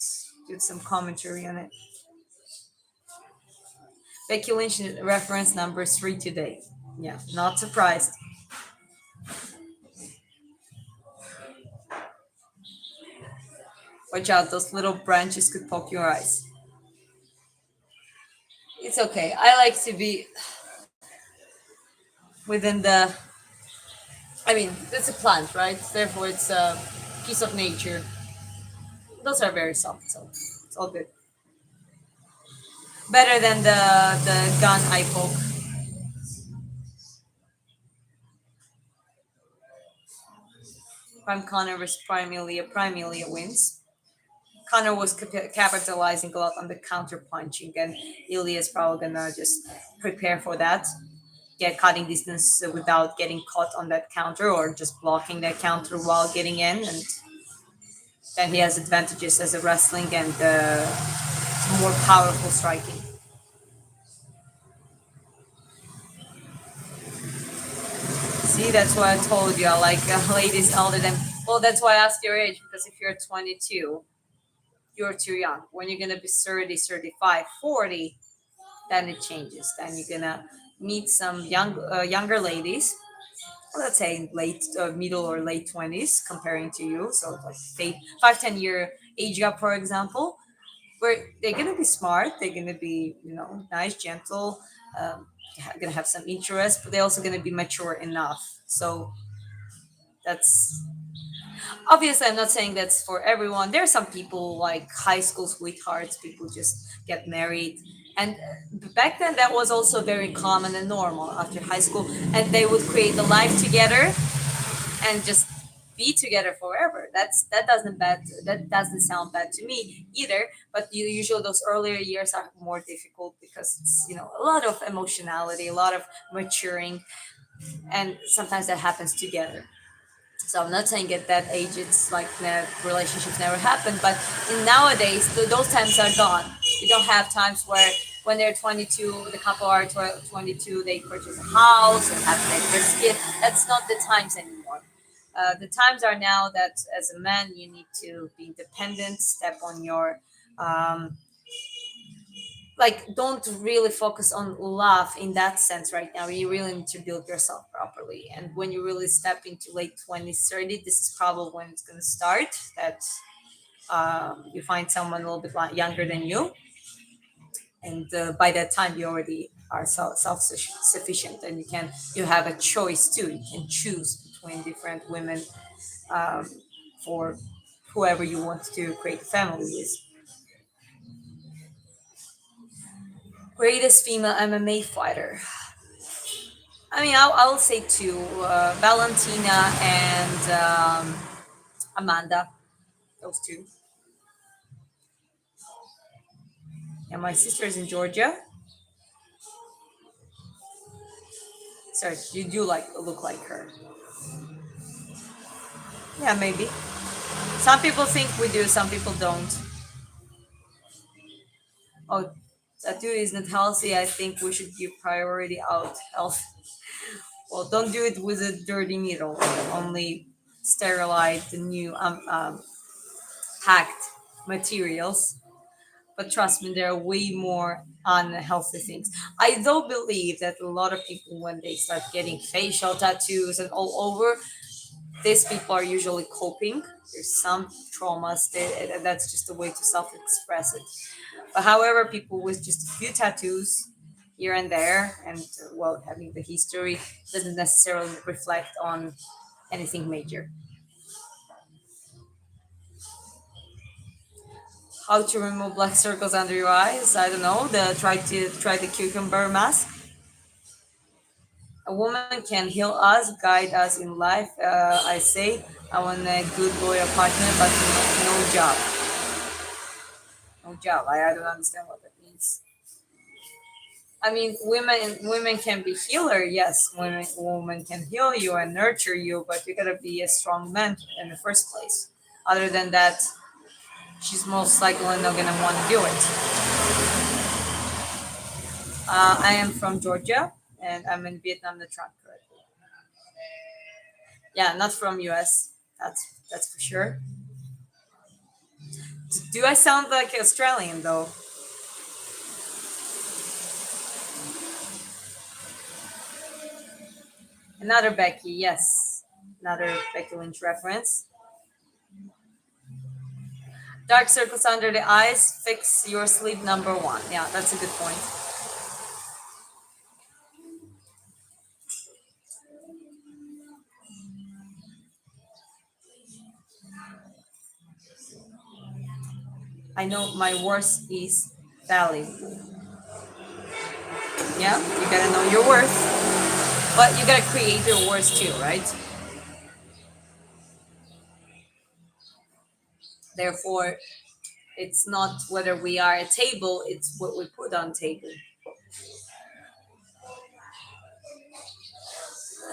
did some commentary on it. Becky Lynch reference number 3 today. Yeah, not surprised. Watch out, those little branches could poke your eyes. It's okay. I like to be within the. I mean, it's a plant, right? Therefore, it's a piece of nature. Those are very soft, so it's all good. Better than the gun I poke. Prime Connor versus Prime Ilya wins. Connor was capitalizing a lot on the counter punching, and Ilya is probably gonna just prepare for that, get cutting distance without getting caught on that counter or just blocking that counter while getting in, and then he has advantages as a wrestling and more powerful striking. See, that's why I told you I like ladies older than. Well, that's why I asked your age because if you're 22, you're too young. When you're gonna be 30, 35, 40, then it changes. Then you're gonna meet some younger ladies, let's say late middle or late 20s comparing to you, so like say 5-10 year age gap for example, where they're gonna be smart, they're gonna be nice, gentle, gonna have some interest, but they're also gonna be mature enough. So that's obviously, I'm not saying that's for everyone. There are some people like high school sweethearts, people just get married. And back then, that was also very common and normal after high school. And they would create a life together and just be together forever. That doesn't sound bad to me either. But usually those earlier years are more difficult because it's a lot of emotionality, a lot of maturing, and sometimes that happens together. So I'm not saying at that age it's like relationships never happen, but in nowadays those times are gone. You don't have times where when they're 22, the couple are 22, they purchase a house and have their first kid. That's not the times anymore. The times are now that as a man, you need to be independent, step on your um, like don't really focus on love in that sense right now. You really need to build yourself properly, and when you really step into late 20s 30, this is probably when it's going to start that you find someone a little bit younger than you, and by that time you already are self-sufficient, and you have a choice too. You can choose between different women um, for whoever you want to create a family with. Greatest female MMA fighter. I mean, I'll say two: Valentina and Amanda. Those two. And my sister is in Georgia. Sorry, you do like look like her. Yeah, maybe. Some people think we do. Some people don't. Oh, tattoo is not healthy. I think we should give priority out health. Well, don't do it with a dirty needle. Only sterilize the new packed materials. But trust me, there are way more unhealthy things. I do believe that a lot of people, when they start getting facial tattoos and all over, these people are usually coping. There's some traumas, and that's just a way to self-express it. But however, people with just a few tattoos here and there, and well, having the history doesn't necessarily reflect on anything major. How to remove black circles under your eyes? I don't know. Try the cucumber mask. A woman can heal us, guide us in life. I say I want a good loyal partner, but no job. No job. I don't understand what that means. I mean, women can be healer. Yes, women can heal you and nurture you, but you gotta be a strong man in the first place. Other than that, she's most likely not gonna want to do it. I am from Georgia, and I'm in Vietnam, the trunk currently. Yeah, not from US. That's for sure. Do I sound like Australian though? Another Becky, yes. Another Becky Lynch reference. Dark circles under the eyes, fix your sleep number one. Yeah, that's a good point. I know my worth is valid. Yeah, you gotta know your worth, but you gotta create your worth too, right? Therefore, it's not whether we are a table, it's what we put on table.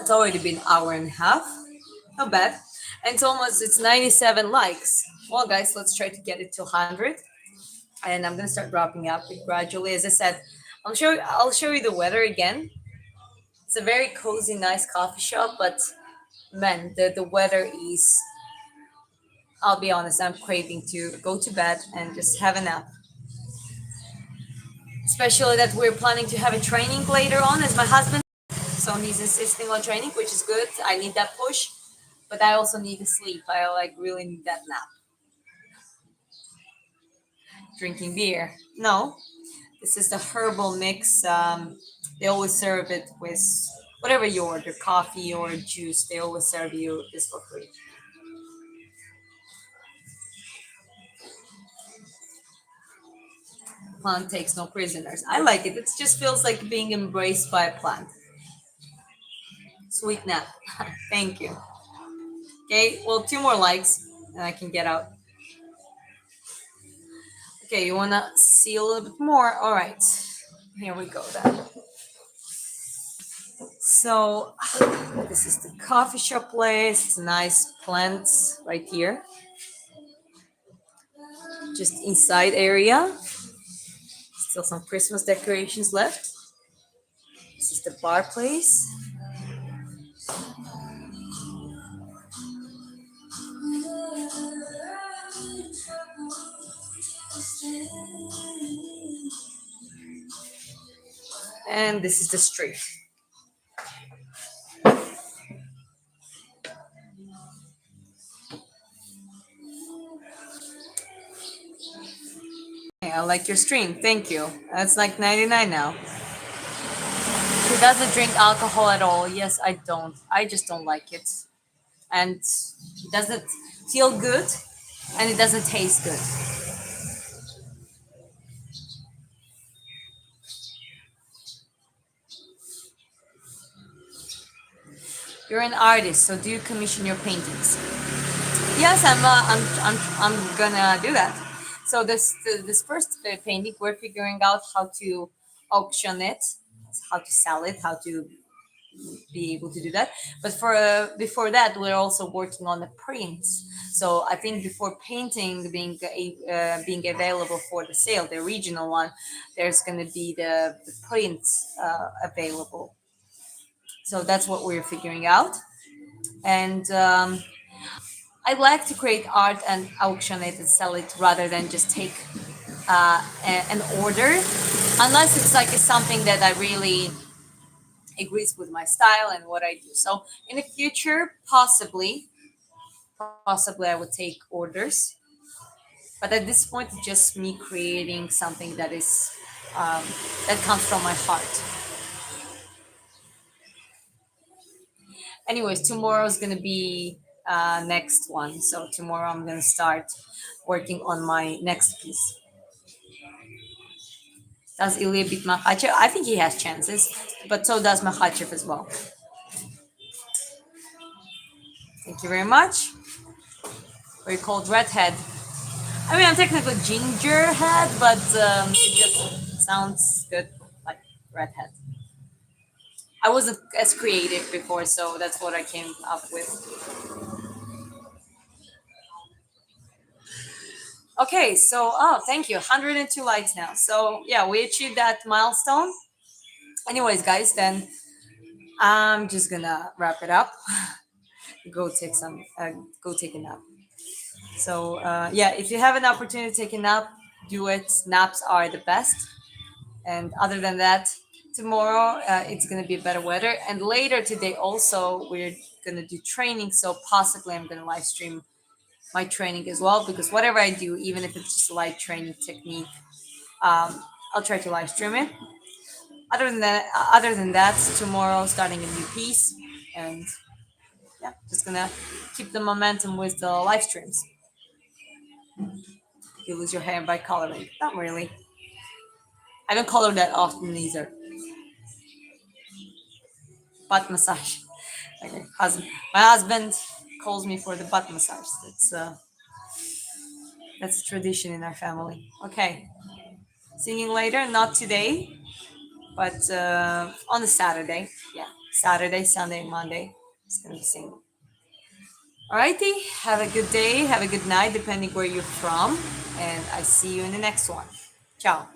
It's already been hour and a half. Not bad. And it's 97 likes. Well guys, let's try to get it to 100. And I'm gonna start wrapping up it gradually. As I said, I'll show you the weather again. It's a very cozy, nice coffee shop, but man, the weather is, I'll be honest, I'm craving to go to bed and just have a nap. Especially that we're planning to have a training later on as my husband. So he's insisting on training, which is good. I need that push, but I also need to sleep. I like really need that nap. Drinking beer. No, this is the herbal mix. They always serve it with whatever you order, coffee or juice. They always serve you this for free. Plant takes no prisoners. I like it. It just feels like being embraced by a plant. Sweet nap. Thank you. Okay, well, two more likes and I can get out. Okay, you wanna see a little bit more? All right, here we go then. So, this is the coffee shop place. It's nice plants right here, just inside area. Still some Christmas decorations left. This is the bar place. And this is the street. Hey, I like your stream. Thank you. That's like 99 now. He doesn't drink alcohol at all. Yes, I don't. I just don't like it. And it doesn't feel good and it doesn't taste good. You're an artist, so do you commission your paintings? Yes, I'm gonna do that. So this first painting, we're figuring out how to auction it, how to sell it, how to be able to do that. But for before that, we're also working on the prints. So I think before painting being available for the sale, the original one, there's gonna be the prints available. So that's what we're figuring out. And I like to create art and auction it and sell it rather than just take an order, unless it's like something that I really agrees with my style and what I do. So in the future, possibly I would take orders, but at this point, it's just me creating something that is um, that comes from my heart. Anyways, tomorrow's gonna be next one. So tomorrow I'm gonna start working on my next piece. Does Ilya beat Makhachev? I think he has chances, but so does Makhachev as well. Thank you very much. We're called Redhead. I mean, I'm technically ginger head, but it just sounds good, like redhead. I wasn't as creative before, so that's what I came up with. Okay, so thank you, 102 likes now. So yeah, we achieved that milestone. Anyways, guys, then I'm just gonna wrap it up. Go take a nap. So yeah, if you have an opportunity to take a nap, do it. Naps are the best. And other than that, tomorrow it's gonna be better weather, and later today also we're gonna do training. So possibly I'm gonna live stream my training as well, because whatever I do, even if it's just a light training technique, I'll try to live stream it. Other than that, tomorrow starting a new piece, and yeah, just gonna keep the momentum with the live streams. You lose your hair by coloring? Not really. I don't color that often either. Butt massage. Okay, my husband calls me for the butt massage. That's a tradition in our family. Okay, singing later, not today, but on a Saturday. Yeah, Saturday, Sunday, Monday. It's gonna be singing. Alrighty, have a good day, have a good night, depending where you're from, and I see you in the next one. Ciao.